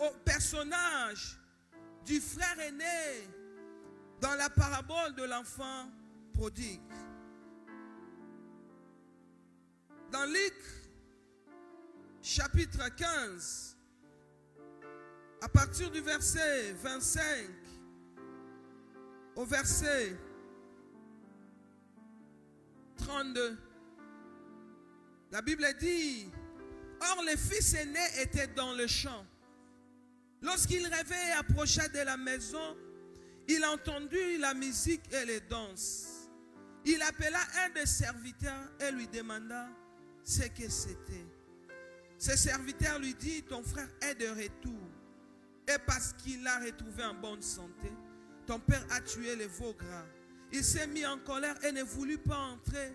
au personnage du frère aîné dans la parabole de l'enfant prodigue. Dans Luc, chapitre 15, à partir du verset 25 au verset 32, la Bible dit, or le fils aîné était dans le champ. Lorsqu'il rêvait et approcha de la maison, il entendit la musique et les danses. Il appela un des serviteurs et lui demanda ce que c'était. Ce serviteur lui dit, ton frère est de retour. Et parce qu'il l'a retrouvé en bonne santé, ton père a tué le veau gras. Il s'est mis en colère et ne voulut pas entrer.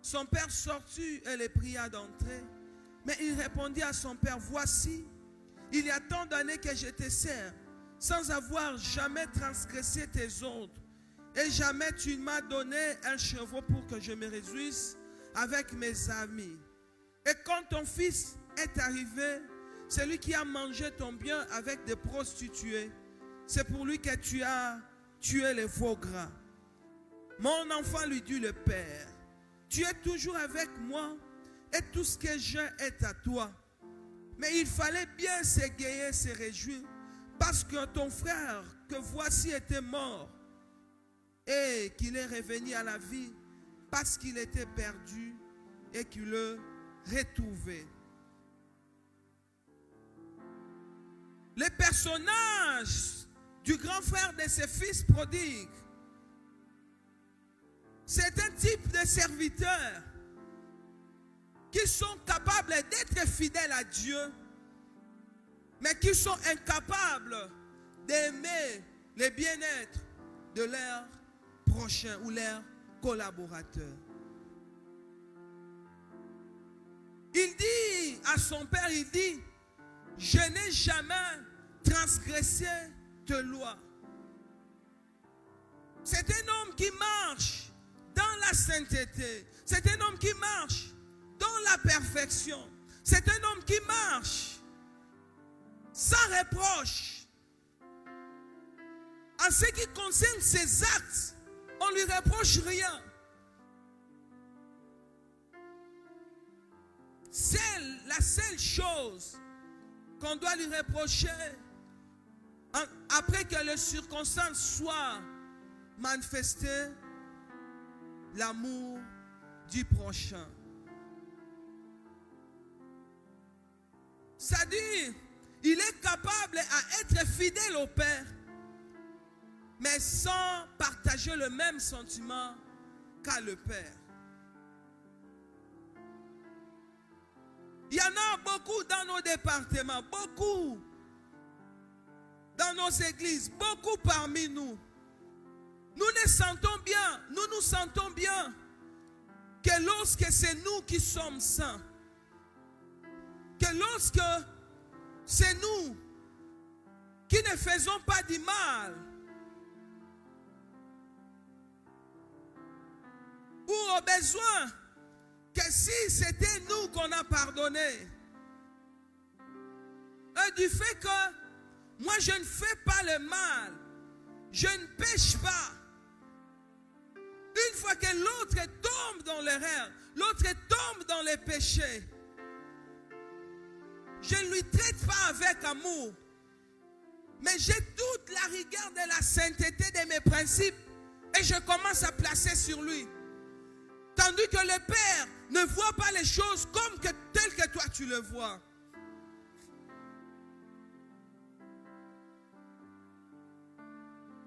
Son père sortit et le pria d'entrer. Mais il répondit à son père, voici, il y a tant d'années que je te sers, sans avoir jamais transgressé tes ordres. Et jamais tu ne m'as donné un chevreau pour que je me réjouisse avec mes amis. Et quand ton fils est arrivé, celui qui a mangé ton bien avec des prostituées, c'est pour lui que tu as tué le veau gras. Mon enfant, lui dit le père, tu es toujours avec moi et tout ce que j'ai est à toi. Mais il fallait bien s'égayer, se réjouir, parce que ton frère que voici était mort et qu'il est revenu à la vie, parce qu'il était perdu et qu'il le retrouvé. Les personnages du grand frère de ses fils prodigues, c'est un type de serviteurs qui sont capables d'être fidèles à Dieu, mais qui sont incapables d'aimer le bien-être de leurs prochains ou leurs collaborateurs. Il dit à son père, il dit, je n'ai jamais transgressé tes lois. C'est un homme qui marche dans la sainteté. C'est un homme qui marche dans la perfection. C'est un homme qui marche sans reproche. En ce qui concerne ses actes, on ne lui reproche rien. C'est la la seule chose qu'on doit lui reprocher, après que les circonstances soient manifestées, l'amour du prochain. C'est-à-dire, il est capable à être fidèle au Père, mais sans partager le même sentiment qu'a le Père. Il y en a beaucoup dans nos départements, beaucoup dans nos églises, beaucoup parmi nous. Nous nous sentons bien que lorsque c'est nous qui sommes saints, que lorsque c'est nous qui ne faisons pas du mal, ou au besoin que si c'était nous qu'on a pardonné, et du fait que moi je ne fais pas le mal, je ne pêche pas, une fois que l'autre tombe dans l'erreur, l'autre tombe dans les péchés, je ne lui traite pas avec amour, mais j'ai toute la rigueur de la sainteté de mes principes et je commence à placer sur lui. Tandis que le Père ne voit pas les choses comme telles que toi tu le vois.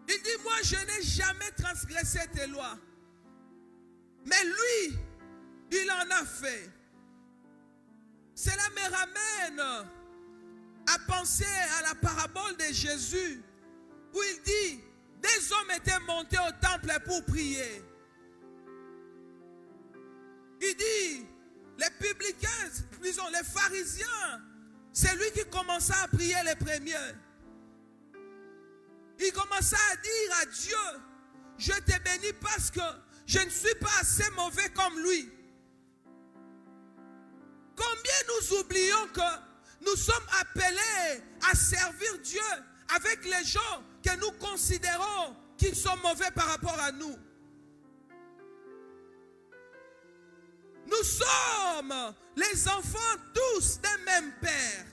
Il dit, moi je n'ai jamais transgressé tes lois. Mais lui, il en a fait. Cela me ramène à penser à la parabole de Jésus, où il dit, des hommes étaient montés au temple pour prier. Il dit, les publicains, disons, les pharisiens, c'est lui qui commença à prier les premiers. Il commença à dire à Dieu, je te bénis parce que je ne suis pas assez mauvais comme lui. Combien nous oublions que nous sommes appelés à servir Dieu avec les gens que nous considérons qu'ils sont mauvais par rapport à nous. Nous sommes les enfants tous d'un même Père.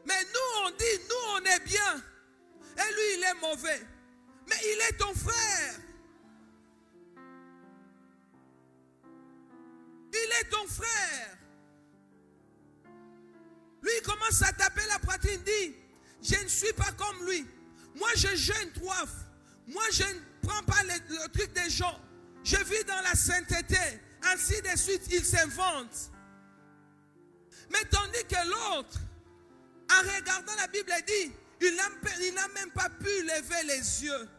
Mais nous on dit, nous on est bien. Et lui il est mauvais. Mais il est ton frère. Il est ton frère. Lui il commence à taper la poitrine, dit, je ne suis pas comme lui. Moi je jeûne 3 fois. Moi je ne prends pas le truc des gens. Je vis dans la sainteté. Ainsi de suite, il s'invente. Mais tandis que l'autre, en regardant la Bible, dit, il n'a même pas pu lever les yeux.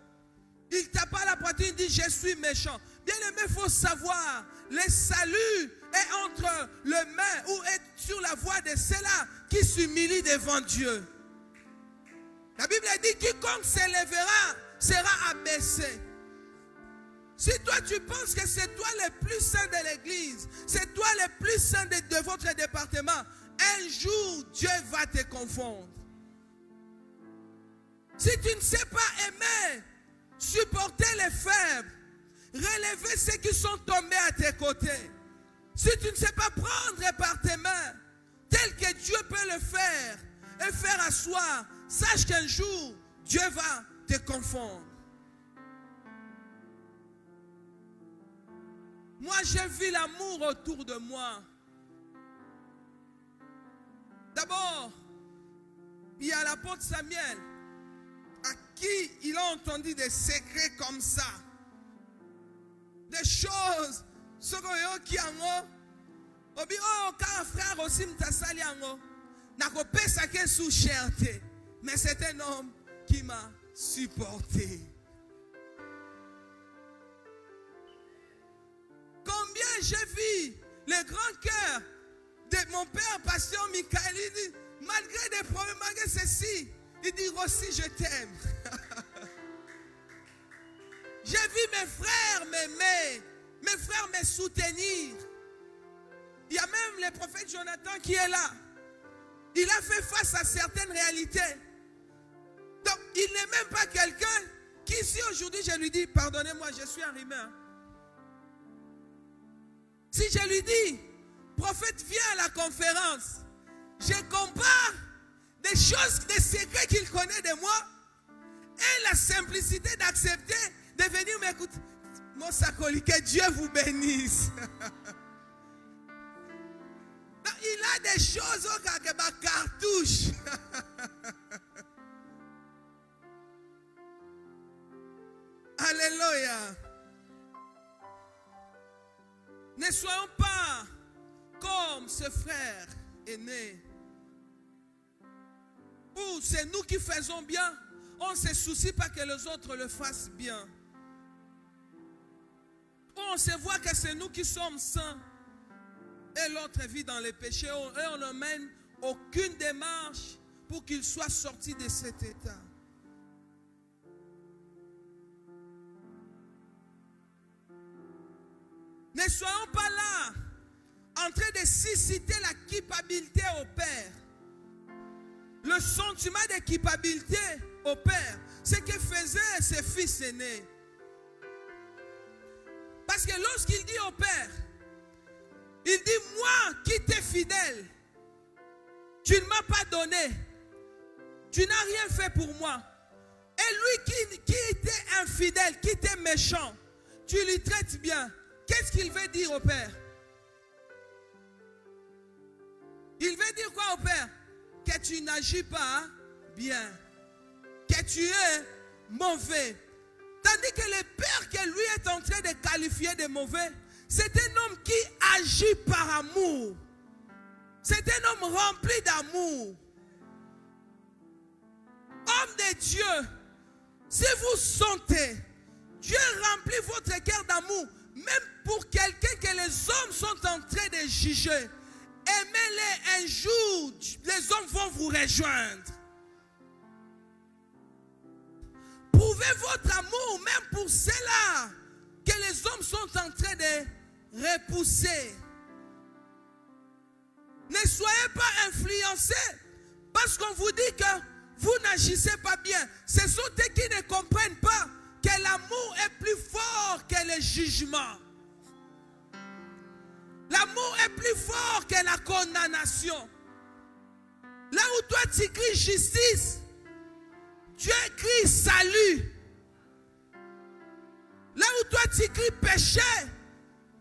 Il tape la poitrine, dit, je suis méchant. Bien aimé, il faut savoir, le salut est entre les mains ou est sur la voie de ceux-là qui s'humilient devant Dieu. La Bible dit, quiconque s'élèvera sera abaissé. Si toi tu penses que c'est toi le plus saint de l'église, c'est toi le plus saint de votre département, un jour Dieu va te confondre. Si tu ne sais pas aimer, supporter les faibles, relever ceux qui sont tombés à tes côtés, si tu ne sais pas prendre par tes mains, tel que Dieu peut le faire et faire asseoir, sache qu'un jour Dieu va te confondre. Moi, j'ai vu l'amour autour de moi. D'abord, il y a l'apôtre Samuel, à qui il a entendu des secrets comme ça. Des choses, ce qui en obi oh car frère aussi m'tasali ango na ko pesa ke sous cherté, mais c'est un homme qui m'a supporté. Combien j'ai vu le grand cœur de mon père pasteur Michael, il dit, malgré des problèmes, malgré ceci, il dit aussi je t'aime. J'ai vu mes frères m'aimer, mes frères me soutenir. Il y a même le prophète Jonathan qui est là. Il a fait face à certaines réalités. Donc il n'est même pas quelqu'un qui, si aujourd'hui je lui dis, pardonnez-moi, je suis un rimeur. Si je lui dis, prophète vient à la conférence, je compare des choses, des secrets qu'il connaît de moi et la simplicité d'accepter de venir m'écouter. Mon sacoli, que Dieu vous bénisse. Il a des choses au cartouche. Alléluia. Ne soyons pas comme ce frère aîné. Où c'est nous qui faisons bien, on ne se soucie pas que les autres le fassent bien. Où on se voit que c'est nous qui sommes saints et l'autre vit dans les péchés et on ne mène aucune démarche pour qu'il soit sorti de cet état. Ne soyons pas là en train de susciter la culpabilité au Père. Le sentiment de culpabilité au Père, c'est que faisait ses fils aînés. Parce que lorsqu'il dit au Père, il dit, moi qui t'ai fidèle, tu ne m'as pas donné, tu n'as rien fait pour moi. Et lui qui était infidèle, qui était méchant, tu lui traites bien. Qu'est-ce qu'il veut dire au Père? Il veut dire quoi au Père? Que tu n'agis pas bien, que tu es mauvais. Tandis que le Père que lui est en train de qualifier de mauvais, c'est un homme qui agit par amour. C'est un homme rempli d'amour. Homme de Dieu, si vous sentez Dieu remplit votre cœur d'amour, même pour quelqu'un que les hommes sont en train de juger, aimez-les un jour, les hommes vont vous rejoindre. Prouvez votre amour même pour ceux-là que les hommes sont en train de repousser. Ne soyez pas influencés parce qu'on vous dit que vous n'agissez pas bien. Ce sont eux qui ne comprennent pas que l'amour est plus fort que le jugement. L'amour est plus fort que la condamnation. Là où toi tu cries justice, Dieu crie salut. Là où toi tu cries péché,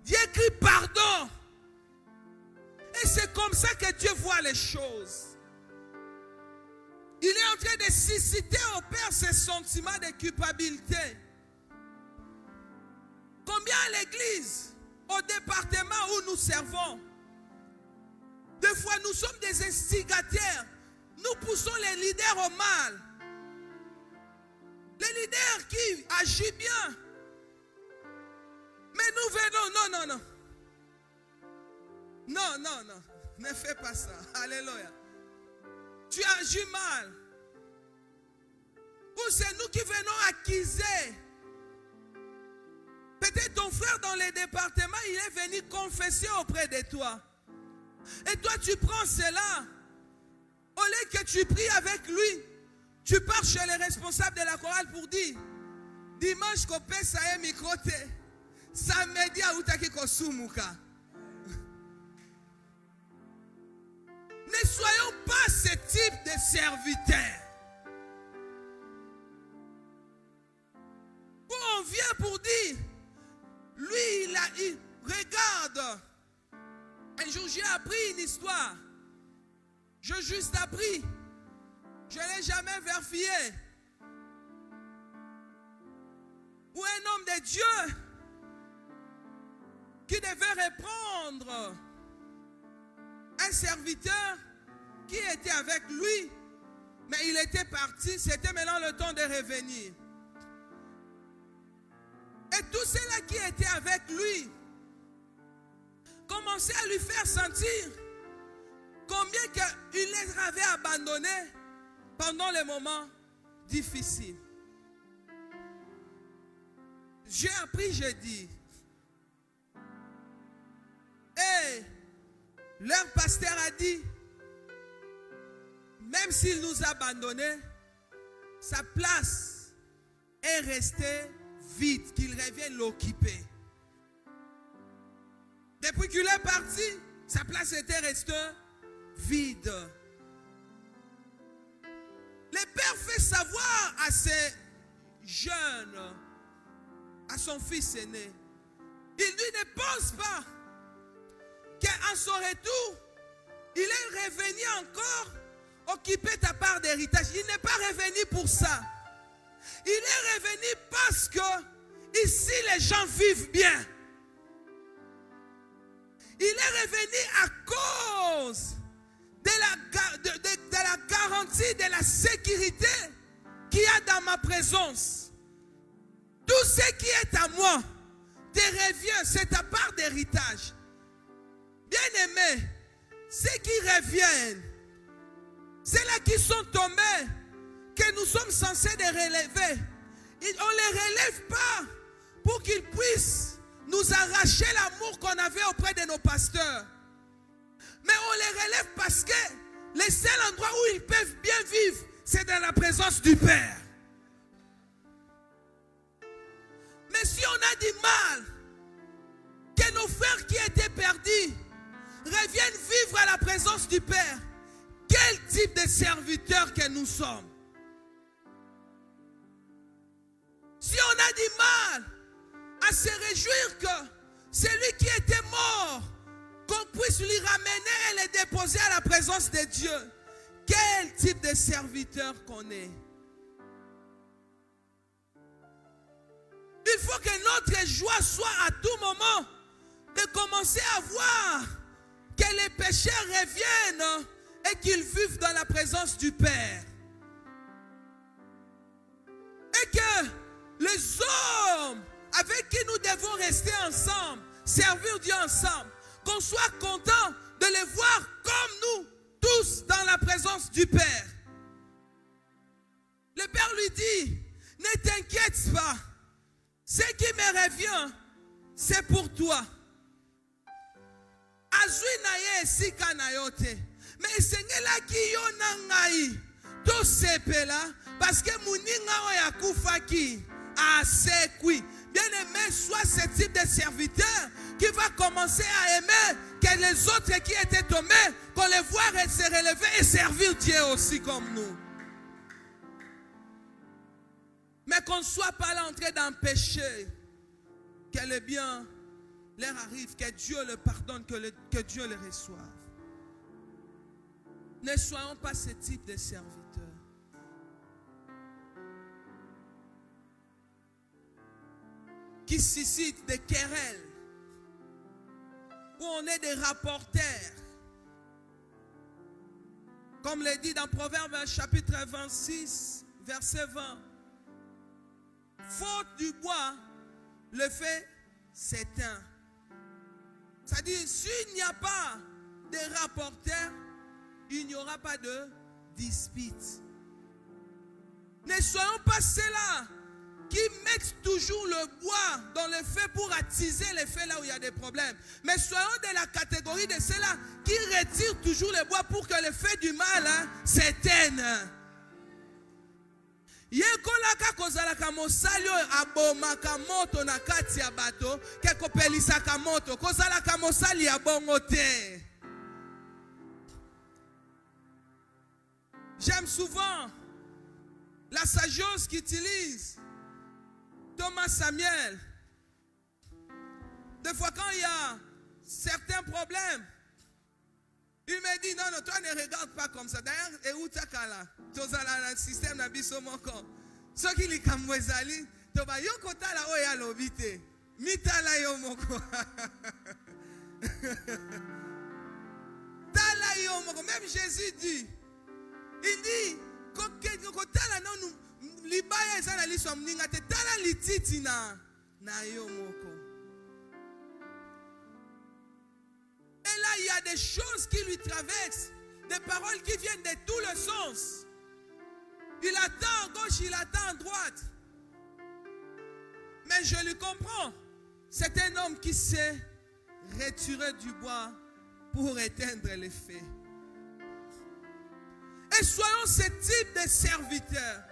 Dieu crie pardon. Et c'est comme ça que Dieu voit les choses. Il est en train de susciter au Père ce sentiment de culpabilité. Combien à l'église, au département où nous servons, des fois nous sommes des instigateurs. Nous poussons les leaders au mal. Les leaders qui agissent bien. Mais nous venons, non. Non, ne fais pas ça. Alléluia. Tu agis mal. Ou c'est nous qui venons accuser. Peut-être ton frère dans les départements, il est venu confesser auprès de toi. Et toi tu prends cela. Au lieu que tu pries avec lui, tu pars chez les responsables de la chorale pour dire, dimanche kope ça est microté, samedi à utaki kosumuka. Ne soyons pas ce type de serviteurs. Où on vient pour dire, lui il regarde. Un jour j'ai appris une histoire. J'ai juste appris. Je ne l'ai jamais vérifié. Où un homme de Dieu qui devait reprendre un serviteur qui était avec lui, mais il était parti, c'était maintenant le temps de revenir. Et tous ceux-là qui étaient avec lui commençaient à lui faire sentir combien il les avait abandonnés pendant les moments difficiles. J'ai appris, j'ai dit, et leur pasteur a dit, même s'il nous a abandonnés, sa place est restée vide, qu'il revienne l'occuper. Depuis qu'il est parti, Sa place était restée vide. Le père fait savoir à ses jeunes, à son fils aîné, il lui ne pense pas qu'à son retour, il est revenu encore occuper ta part d'héritage. Il n'est pas revenu pour ça. Il est revenu parce que ici les gens vivent bien. Il est revenu à cause de la garantie, de la sécurité qu'il y a dans ma présence. Tout ce qui est à moi te revient, c'est ta part d'héritage. Bien-aimés, ceux qui reviennent, ceux-là qui sont tombés, que nous sommes censés les relever, on ne les relève pas pour qu'ils puissent nous arracher l'amour qu'on avait auprès de nos pasteurs. Mais on les relève parce que le seul endroit où ils peuvent bien vivre, c'est dans la présence du Père. Mais si on a du mal, que nos frères qui étaient perdus reviennent vivre à la présence du Père, quel type de serviteurs que nous sommes? Si on a du mal à se réjouir que celui qui était mort, qu'on puisse lui ramener et le déposer à la présence de Dieu, quel type de serviteur qu'on est? Il faut que notre joie soit à tout moment de commencer à voir que les pécheurs reviennent et qu'ils vivent dans la présence du Père. Et que les hommes avec qui nous devons rester ensemble, servir Dieu ensemble, qu'on soit content de les voir comme nous, tous dans la présence du Père. Le Père lui dit, ne t'inquiète pas, ce qui me revient, c'est pour toi. Azui naye sika na yote. Mais sengela ki yo nangai to sepela parce que muninga o yakufaki asekwi. Bien-aimé, soit ce type de serviteur qui va commencer à aimer que les autres qui étaient tombés, qu'on les voit se relever et servir Dieu aussi comme nous. Mais qu'on ne soit pas là entré dans le péché, que le bien leur arrive, que Dieu le pardonne, que Dieu le reçoive. Ne soyons pas ce type de serviteurs. Qui suscitent des querelles, où on est des rapporteurs. Comme le dit dans Proverbe chapitre 26, verset 20. Faute du bois, le feu s'éteint. C'est-à-dire, s'il n'y a pas de rapporteurs, il n'y aura pas de dispute. Ne soyons pas ceux-là qui mettent toujours le bois dans le feu pour attiser le feu là où il y a des problèmes. Mais soyons de la catégorie de ceux-là qui retirent toujours le bois pour que le feu du mal s'éteigne. Yekolaka kozalaka mosali abomaka moto na kati ya bato ke kopelisaka moto kozalaka mosali ya bongo te. J'aime souvent la sagesse qu'utilise Thomas Samuel. Des fois quand il y a certains problèmes, il me dit, non, toi ne regarde pas comme ça. D'ailleurs, et où tu as le système de Bissomoko. Ce qui est comme Wezali, tu vas y kota la oya lobite. Mitala yo moko. Tala yo moko. Même Jésus dit, il dit, kota la non libaya eza na liso mninga te tala lititi na yo moko. Et là, il y a des choses qui lui traversent, des paroles qui viennent de tous les sens. Il attend à gauche, il attend à droite. Mais je le comprends. C'est un homme qui sait retirer du bois pour éteindre les feux. Et soyons ce type de serviteurs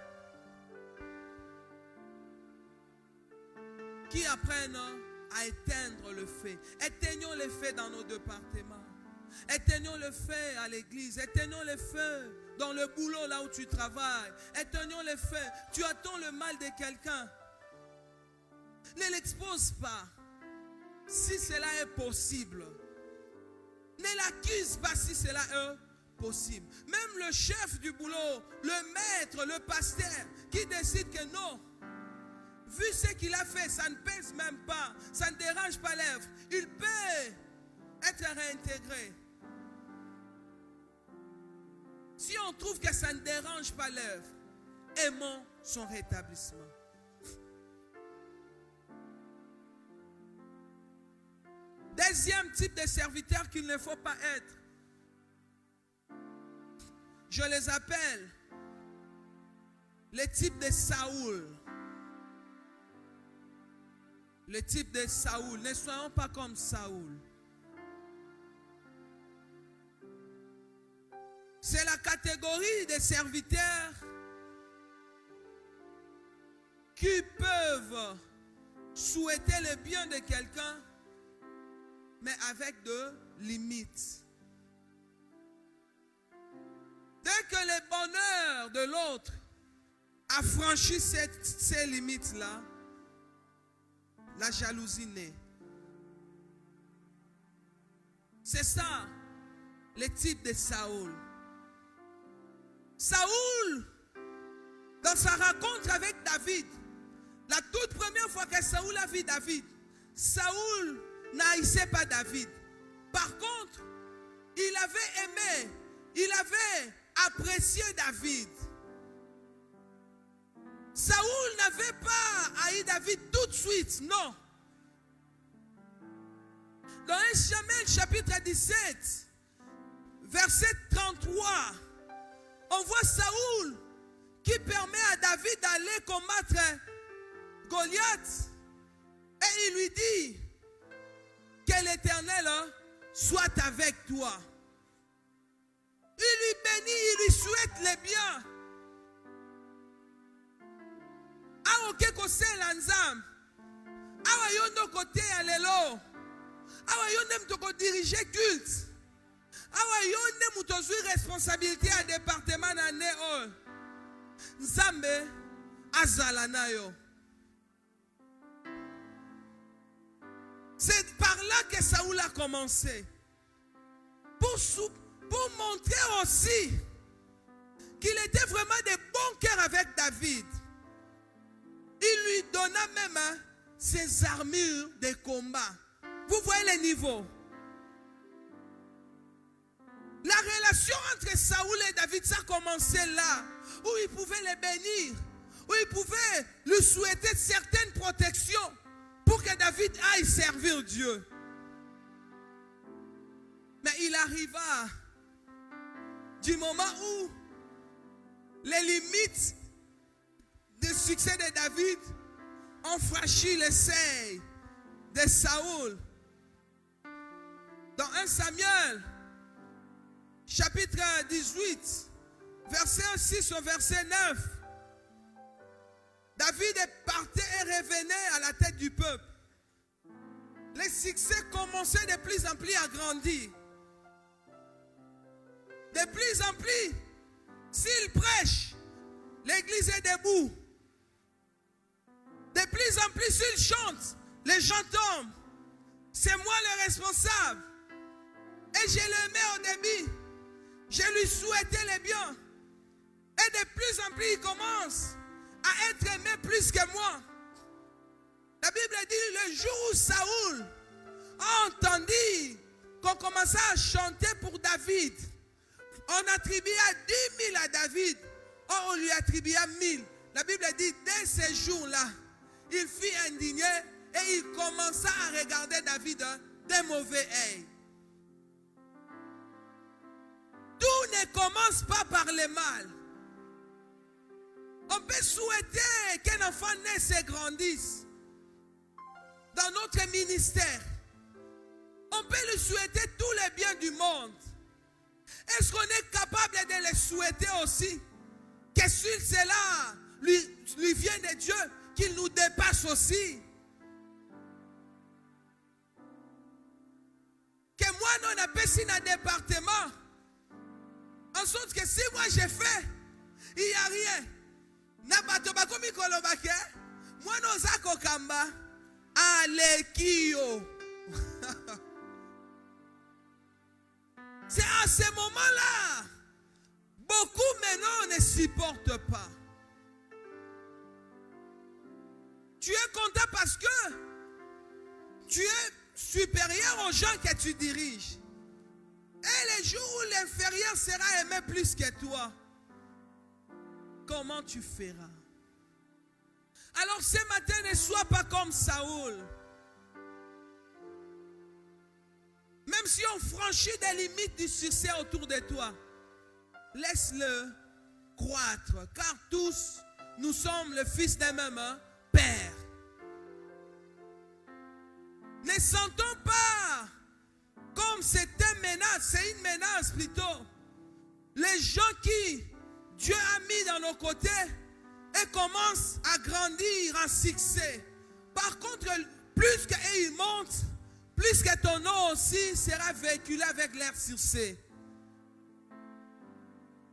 qui apprennent à éteindre le feu. Éteignons le feu dans nos départements. Éteignons le feu à l'église. Éteignons le feu dans le boulot là où tu travailles. Éteignons le feu. Tu attends le mal de quelqu'un. Ne l'expose pas. Si cela est possible. Ne l'accuse pas si cela est possible. Même le chef du boulot, le maître, le pasteur qui décide que non, vu ce qu'il a fait, ça ne pèse même pas, ça ne dérange pas l'œuvre, il peut être réintégré. Si on trouve que ça ne dérange pas l'œuvre, aimons son rétablissement. Deuxième type de serviteur qu'il ne faut pas être. Je les appelle le type de Saoul. Le type de Saoul. Ne soyons pas comme Saoul. C'est la catégorie des serviteurs qui peuvent souhaiter le bien de quelqu'un, mais avec de limites. Dès que le bonheur de l'autre a franchi ces limites-là, la jalousie naît. C'est ça, le type de Saoul. Saoul, dans sa rencontre avec David, la toute première fois que Saoul a vu David, Saoul n'haïssait pas David. Par contre, il avait aimé, il avait apprécié David. Saoul n'avait pas haï David tout de suite, non. Dans 1 Samuel chapitre 17, verset 33, on voit Saoul qui permet à David d'aller combattre Goliath. Et il lui dit que l'Éternel soit avec toi. Il lui bénit, il lui souhaite le bien. Awa okeko sela nzambe. Awa yo ndo kote ya lelo. Awa yo nde mutoko diriger culte. Awa yo nde mutozwi responsabilité à département na ne o. Nzambe azala na yo. C'est par là que Saoul a commencé. Pour montrer aussi qu'il était vraiment de bon cœur avec David. Il lui donna même ses armures de combat. Vous voyez les niveaux. La relation entre Saoul et David, ça a commencé là, où il pouvait les bénir, où il pouvait lui souhaiter certaines protections pour que David aille servir Dieu. Mais il arriva du moment où les limites du succès de David ont franchi les seuils de Saoul. Dans 1 Samuel, chapitre 18, verset 6 au verset 9, David partait et revenait à la tête du peuple. Les succès commençaient de plus en plus à grandir. De plus en plus, s'il prêche, l'église est debout. De plus en plus, s'il chante, les gens tombent. C'est moi le responsable. Et je l'aimais au début. Je lui souhaitais le bien. Et de plus en plus, il commence à être aimé plus que moi. La Bible dit, le jour où Saoul a entendu qu'on commençait à chanter pour David, on attribuait 10 000 à David. Or, on lui attribuait 1000. La Bible dit, dès ces jours-là, il fut indigné et il commença à regarder David d'un mauvais œil. Tout ne commence pas par le mal. On peut souhaiter qu'un enfant naisse et grandisse dans notre ministère. On peut lui souhaiter tous les biens du monde. Est-ce qu'on est capable de les souhaiter aussi? Que si cela lui vient de Dieu, qu'il nous dépasse aussi. Que moi non on appelle ça un département. En sorte que si moi j'ai fait, il n'y a rien. Moi, nous avons kamba. Alekio. C'est à ce moment-là, beaucoup maintenant ne supportent pas. Tu es content parce que tu es supérieur aux gens que tu diriges. Et les jours où l'inférieur sera aimé plus que toi, comment tu feras? Alors ce matin, ne sois pas comme Saoul. Même si on franchit des limites du succès autour de toi, laisse-le croître. Car tous, nous sommes le fils d'un même Père. Ne sentons pas comme c'est une menace, c'est une menace plutôt. Les gens qui Dieu a mis dans nos côtés et commencent à grandir en succès. Par contre, plus qu'ils montent, plus que ton nom aussi sera véhiculé avec leur succès.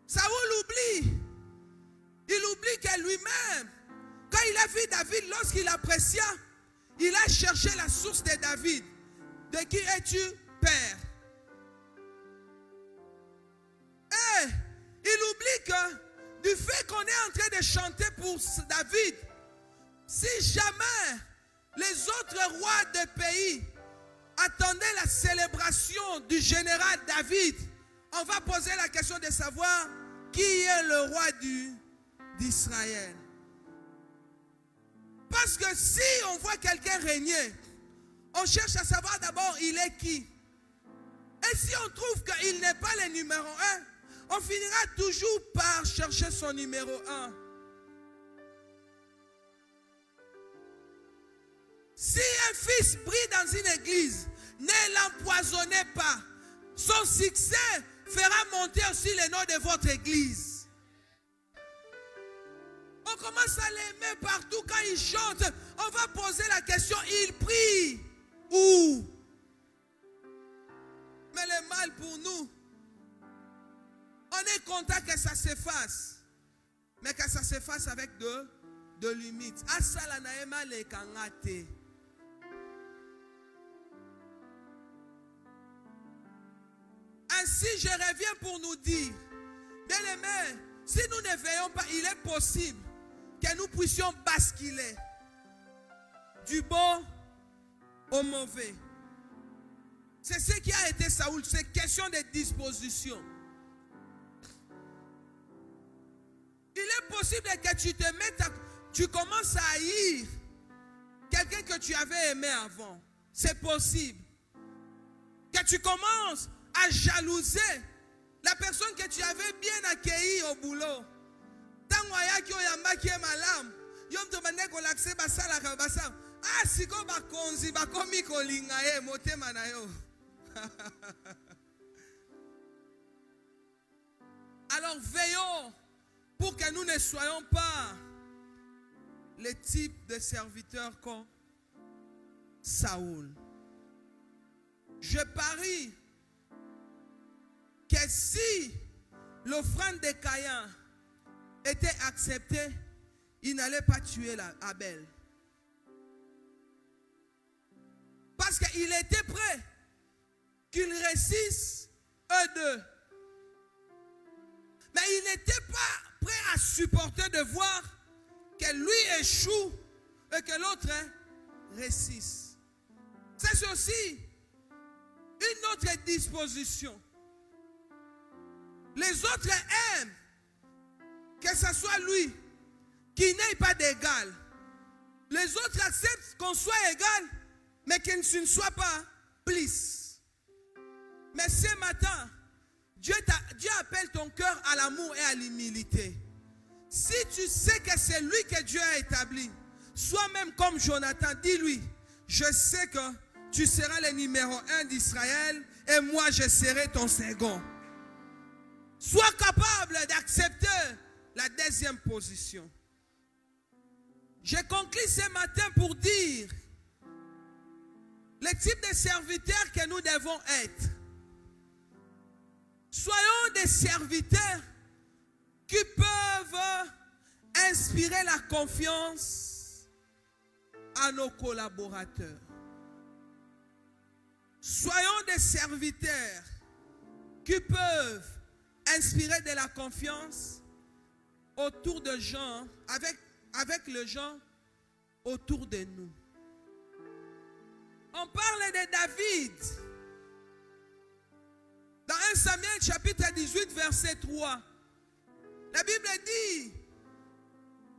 Saoul oublie. Il oublie que lui-même, quand il a vu David, lorsqu'il apprécia, il a cherché la source de David. De qui es-tu, Père? Et il oublie que du fait qu'on est en train de chanter pour David, si jamais les autres rois de pays attendaient la célébration du général David, on va poser la question de savoir qui est le roi d'Israël. Parce que si on voit quelqu'un régner, on cherche à savoir d'abord il est qui. Et si on trouve qu'il n'est pas le numéro 1, on finira toujours par chercher son numéro 1. Si un fils brille dans une église, ne l'empoisonnez pas. Son succès fera monter aussi le nom de votre église. On commence à l'aimer partout quand il chante. On va poser la question, il prie où? Mais le mal pour nous, on est content que ça s'efface. Mais que ça s'efface avec de limites. Asala naema le kangate. Ainsi, je reviens pour nous dire, bien aimés, si nous ne veillons pas, il est possible que nous puissions basculer du bon au mauvais. C'est ce qui a été Saoul, c'est question de disposition. Il est possible que tu te mettes, tu commences à haïr quelqu'un que tu avais aimé avant. C'est possible. Que tu commences à jalouser la personne que tu avais bien accueillie au boulot. Alors veillons pour que nous ne soyons pas le type de serviteurs comme Saoul. Je parie que si l'offrande de Caïn était acceptée, il n'allait pas tuer Abel. Parce qu'il était prêt qu'ils réussissent eux deux. Mais il n'était pas prêt à supporter de voir que lui échoue et que l'autre réussisse. C'est aussi une autre disposition. Les autres aiment que ce soit lui qui n'ait pas d'égal. Les autres acceptent qu'on soit égal, mais qu'il ne soit pas plus. Mais ce matin, Dieu appelle ton cœur à l'amour et à l'humilité. Si tu sais que c'est lui que Dieu a établi, sois même comme Jonathan, dis-lui, je sais que tu seras le numéro 1 d'Israël et moi je serai ton second. Sois capable d'accepter la deuxième position. Je conclue ce matin pour dire le type de serviteur que nous devons être. Soyons des serviteurs qui peuvent inspirer la confiance à nos collaborateurs. Soyons des serviteurs qui peuvent inspirer de la confiance autour de gens, avec les gens autour de nous. On parle de David. Dans 1 Samuel chapitre 18 verset 3, la Bible dit,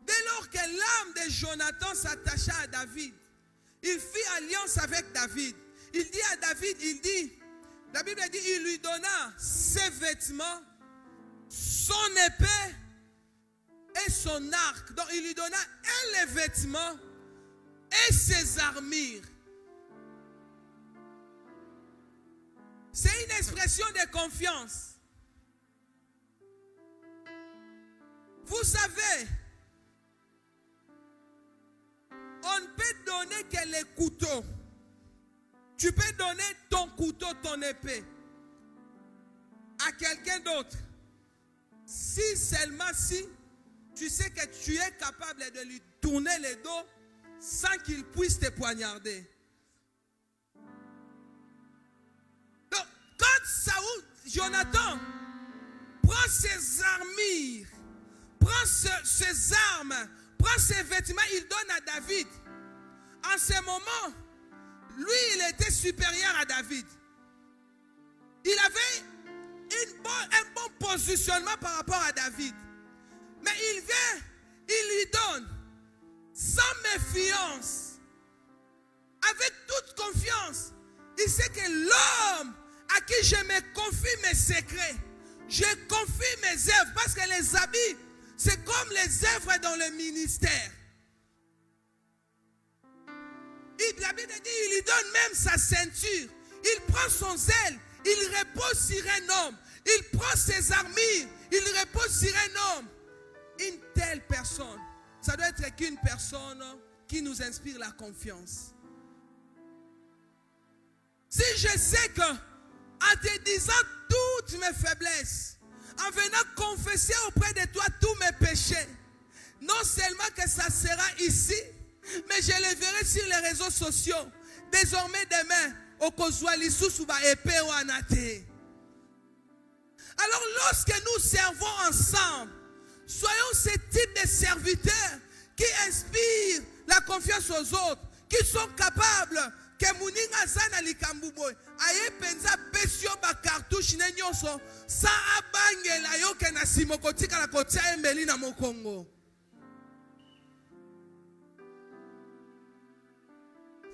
dès lors que l'âme de Jonathan s'attacha à David, il fit alliance avec David. Il dit à David, la Bible dit, il lui donna ses vêtements, son épée et son arc. Donc il lui donna les vêtements et ses armures. C'est une expression de confiance. Vous savez, on ne peut donner que les couteaux. Tu peux donner ton couteau, ton épée à quelqu'un d'autre. Si seulement si tu sais que tu es capable de lui tourner le dos sans qu'il puisse te poignarder. Donc, quand Jonathan prend ses armures, prend ses armes, prend ses vêtements, il donne à David. En ce moment, lui, il était supérieur à David. Il avait un bon positionnement par rapport à David. Mais il vient, il lui donne, sans méfiance, avec toute confiance. Il sait que l'homme à qui je me confie mes secrets, je confie mes œuvres, parce que les habits, c'est comme les œuvres dans le ministère. La Bible dit, il lui donne même sa ceinture. Il prend son zèle, il repose sur un homme. Il prend ses armures, il repose sur un homme. Une telle personne, ça doit être qu'une personne qui nous inspire la confiance. Si je sais que, en te disant toutes mes faiblesses, en venant confesser auprès de toi tous mes péchés, non seulement que ça sera ici, mais je le verrai sur les réseaux sociaux. Désormais demain, au Kozwali Sousuba épée ou Anate. Alors lorsque nous servons ensemble, soyons ce type de serviteurs qui inspirent la confiance aux autres, qui sont capables que Mouninga Zana Likambubo aye penza pesio ba cartouche ne nyonso sa abangela yo ke na simokotika la kotia embeli na mokongo.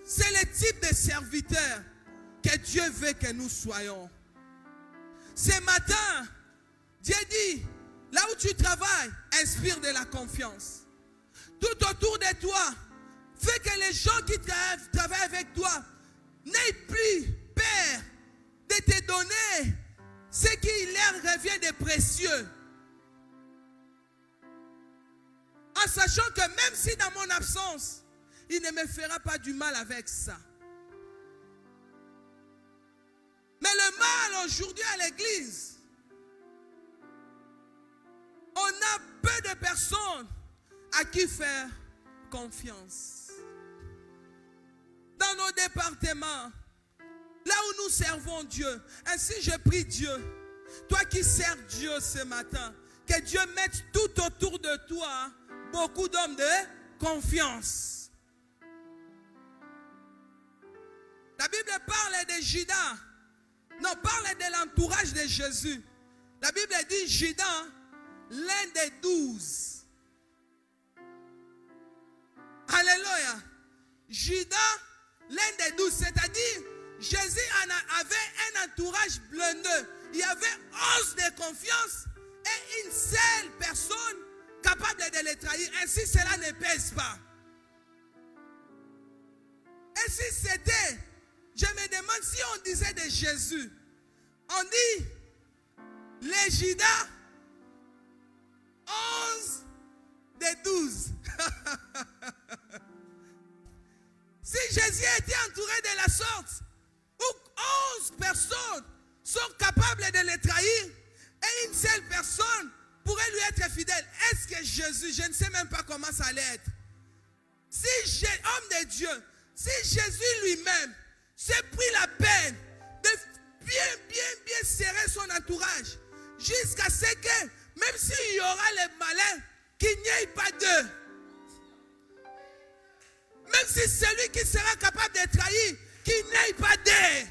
C'est le type de serviteur que Dieu veut que nous soyons. Ce matin, Dieu dit, là où tu travailles, inspire de la confiance. Tout autour de toi, fais que les gens qui travaillent avec toi n'aient plus peur de te donner ce qui leur revient de précieux. En sachant que même si dans mon absence, il ne me fera pas du mal avec ça. Mais le mal aujourd'hui à l'église, on a peu de personnes à qui faire confiance. Dans nos départements, là où nous servons Dieu, ainsi je prie Dieu, toi qui sers Dieu ce matin, que Dieu mette tout autour de toi beaucoup d'hommes de confiance. La Bible parle de Judas. Non, parle de l'entourage de Jésus. La Bible dit Judas, l'un des 12. Alléluia. Judas, l'un des 12. C'est-à-dire, Jésus avait un entourage blindé. Il y avait 11 de confiance et une seule personne capable de les trahir. Ainsi, cela ne pèse pas. Et si c'était... Je me demande si on disait de Jésus, on dit les Judas 11 des 12. Si Jésus était entouré de la sorte, où 11 personnes sont capables de les trahir et une seule personne pourrait lui être fidèle. Est-ce que Jésus, je ne sais même pas comment ça allait être. Si homme de Dieu, si Jésus lui-même s'est pris la peine de bien serrer son entourage jusqu'à ce que, même s'il y aura les malins, qu'il n'y ait pas d'eux. Même si celui qui sera capable de trahir, qu'il n'y ait pas d'eux.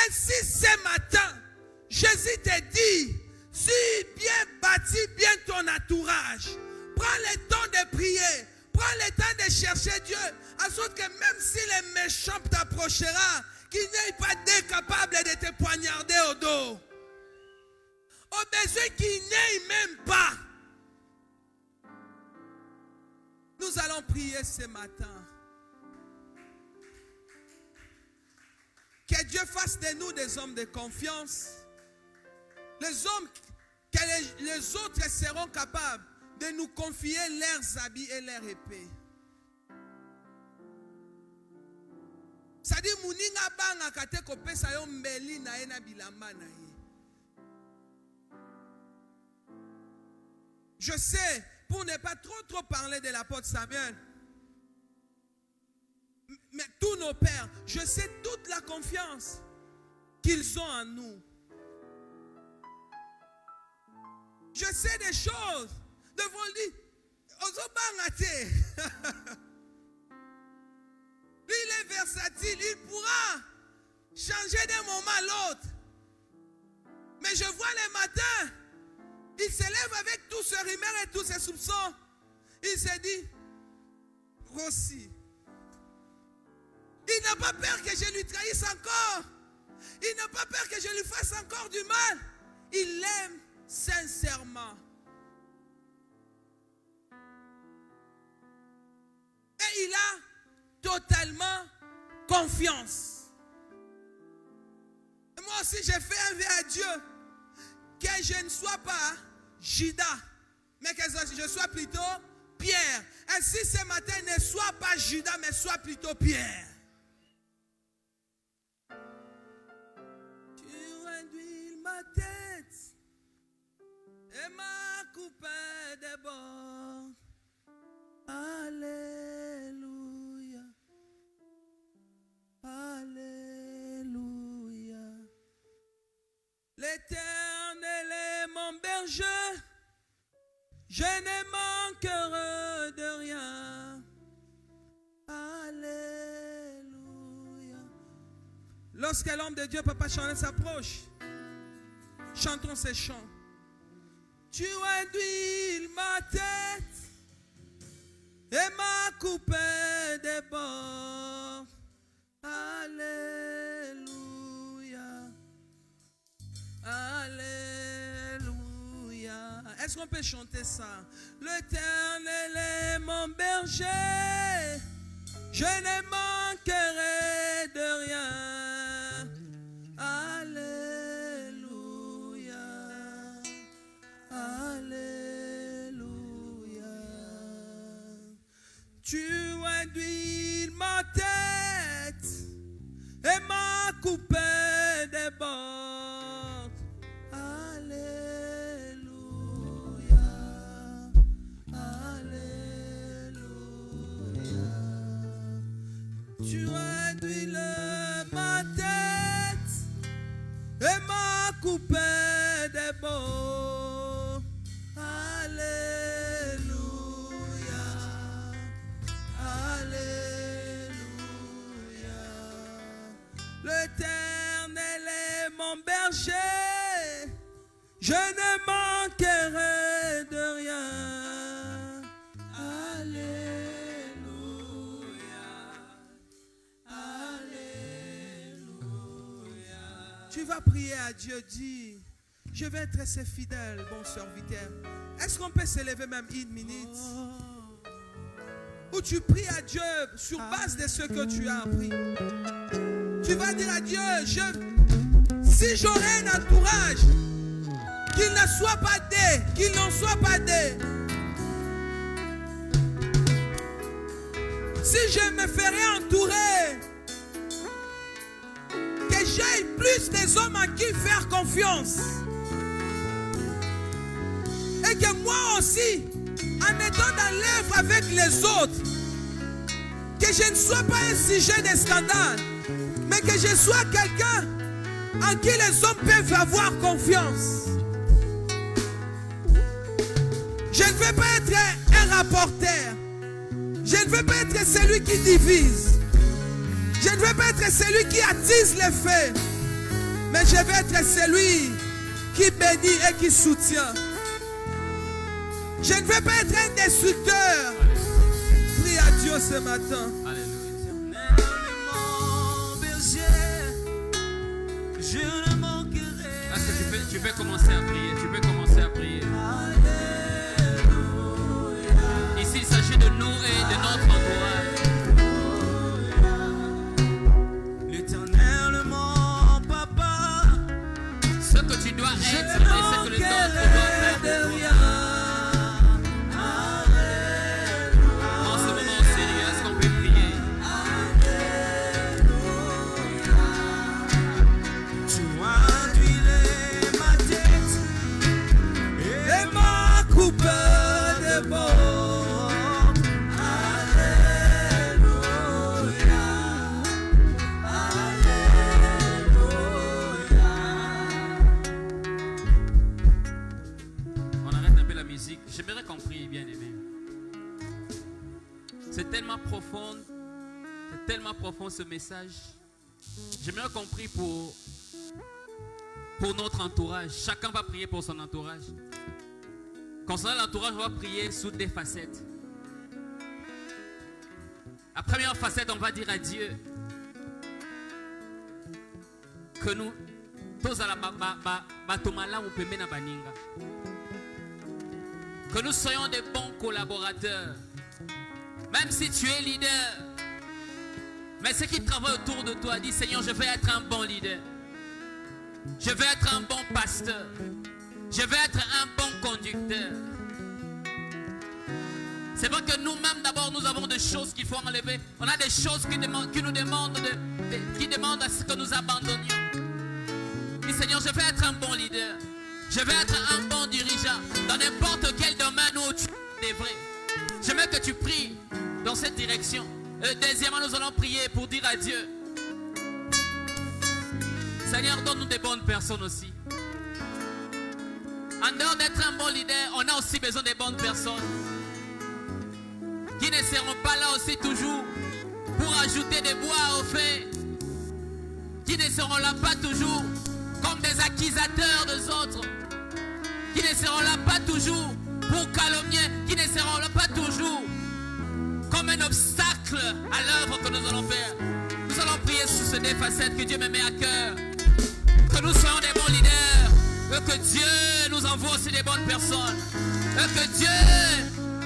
Ainsi ce matin, Jésus te dit, si bien bâti bien ton entourage, prends le temps de prier, prends le temps de chercher Dieu, en sorte que même si les méchants t'approchera, qu'il n'y ait pas d'eux capables de te poignarder au dos. Au besoin qu'il n'y ait même pas. Nous allons prier ce matin. Que Dieu fasse de nous des hommes de confiance. Les hommes que les autres seront capables de nous confier leurs habits et leurs épées. C'est-à-dire, Mouninga banga kate kopesa yo mbeli na ena bilamba na ye. Je sais, pour ne pas trop parler de l'apôtre Samuel, mais tous nos pères, je sais toute la confiance qu'ils ont en nous. Je sais des choses devant lui. Lui, il est versatile. Il pourra changer d'un moment à l'autre. Mais je vois le matin, il se lève avec tout ce rumeur et tous ses soupçons. Il se dit, Rossi, il n'a pas peur que je lui trahisse encore. Il n'a pas peur que je lui fasse encore du mal. Il l'aime sincèrement. Et il a totalement confiance. Et moi aussi, j'ai fait un vœu à Dieu que je ne sois pas Judas, mais que je sois plutôt Pierre. Ainsi, ce matin, ne sois pas Judas, mais sois plutôt Pierre. Tu induis ma tête et ma coupée des bords. Alléluia. Alléluia. L'Éternel est mon berger, je ne manquerai de rien. Alléluia. Lorsque l'homme de Dieu, Papa Chanel, s'approche, chantons ces chants. Tu induis ma tête et ma coupée des bords. Alléluia. Alléluia. Est-ce qu'on peut chanter ça? L'Éternel est mon berger, je ne manquerai de rien. Alléluia. Alléluia. Tu induis ma tête et ma coupée des bords. Alléluia. Alléluia. Tu induis ma tête et ma coupée des bords. Alléluia. Alléluia. L'Éternel est mon berger, je ne manquerai de rien. Alléluia. Alléluia. Tu vas prier à Dieu, dis, je vais être assez fidèle, bon serviteur. Est-ce qu'on peut s'élever même une minute? Où tu pries à Dieu sur base de ce que tu as appris. Tu vas dire à Dieu, si j'aurais un entourage, qu'il ne soit pas des, qu'il n'en soit pas des. Si je me ferais entourer, que j'aille plus plus des hommes à qui faire confiance. Et que moi aussi, en étant dans l'œuvre avec les autres, que je ne sois pas un sujet de scandale, mais que je sois quelqu'un en qui les hommes peuvent avoir confiance. Je ne veux pas être un rapporteur. Je ne veux pas être celui qui divise. Je ne veux pas être celui qui attise les faits. Mais je veux être celui qui bénit et qui soutient. Je ne veux pas être un destructeur. Prie à Dieu ce matin. Tu peux commencer à prier. Tu peux commencer à prier. Ici, il s'agit de nous et de notre entourage. L'Éternel, mon papa, Ce que tu dois être et ce que les autres doivent faire. En ce moment sérieux, est-ce qu'on peut prier? tu as huilé ma tête et ma coupe de bord. On arrête un peu la musique. J'aimerais qu'on prie, bien aimé. C'est tellement profond ce message. J'aimerais qu'on prie pour notre entourage. Chacun va prier pour son entourage. Concernant l'entourage, on va prier sous des facettes. La première facette, on va dire à Dieu que nous, que nous soyons des bons collaborateurs. Même si tu es leader, mais ceux qui travaillent autour de toi, dis Seigneur, je vais être un bon leader. Je vais être un bon pasteur. Je vais être un bon conducteur. C'est vrai que nous-mêmes, d'abord, nous avons des choses qu'il faut enlever. On a des choses qui nous demandent à ce que nous abandonnions. Dis Seigneur, je vais être un bon leader. Je vais être un bon dirigeant dans n'importe quel domaine où tu devrais. J'aimerais que tu pries dans cette direction. Deuxièmement, nous allons prier pour dire à Dieu, Seigneur, donne-nous des bonnes personnes aussi. En dehors d'être un bon leader, on a aussi besoin des bonnes personnes qui ne seront pas là aussi toujours pour ajouter des bois au feu, qui ne seront là pas toujours comme des accusateurs des autres, qui ne seront là pas toujours pour calomnier, qui ne seront là pas toujours comme un obstacle à l'œuvre que nous allons faire. Nous allons prier sur ces deux facettes que Dieu me met à cœur. Que nous soyons des bons leaders, que Dieu nous envoie aussi des bonnes personnes, que Dieu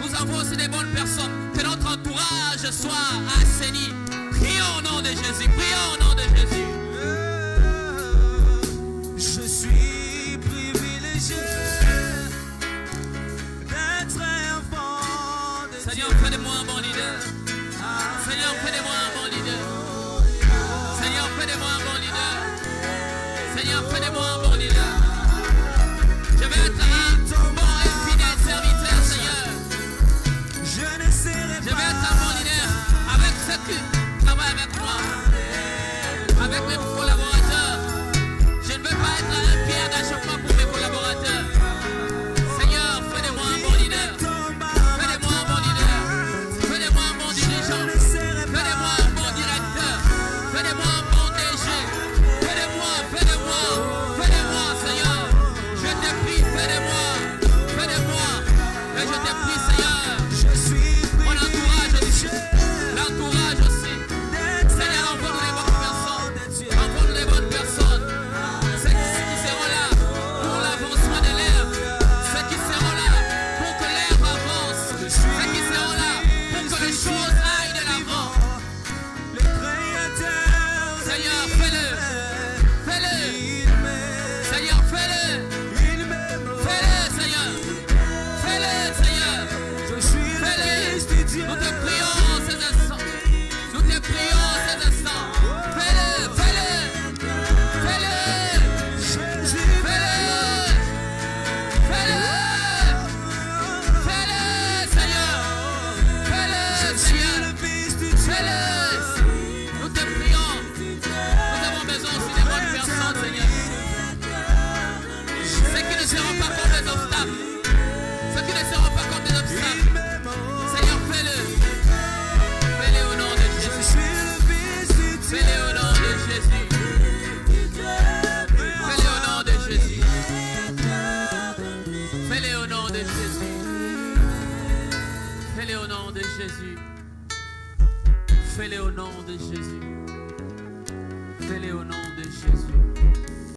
nous envoie aussi des bonnes personnes, que notre entourage soit assaini. Prions au nom de Jésus, prions au nom de Jésus. Je suis privilégié d'être un enfant de Seigneur, Dieu. fais de moi un bon leader. Seigneur, fais de moi un bon leader. Seigneur, fais de moi un bon leader. Seigneur, fais de moi un bon leader. Je vais être un bon et fidèle serviteur, Seigneur. Je ne serai Je vais pas être un bon leader avec ceux qui travaillent avec moi, avec mes collaborateurs. Je ne veux pas être un pierre d'achoppement pour mes collaborateurs. Seigneur, fais de moi un bon leader. Fais de moi un bon leader. Fais de moi un bon dirigeant. Fais de moi un bon directeur. Fais de moi un bon DG. Fais de moi, fais de moi, fais de Fais-le au nom de Jésus. Fais-le au nom de Jésus. Fais-le au nom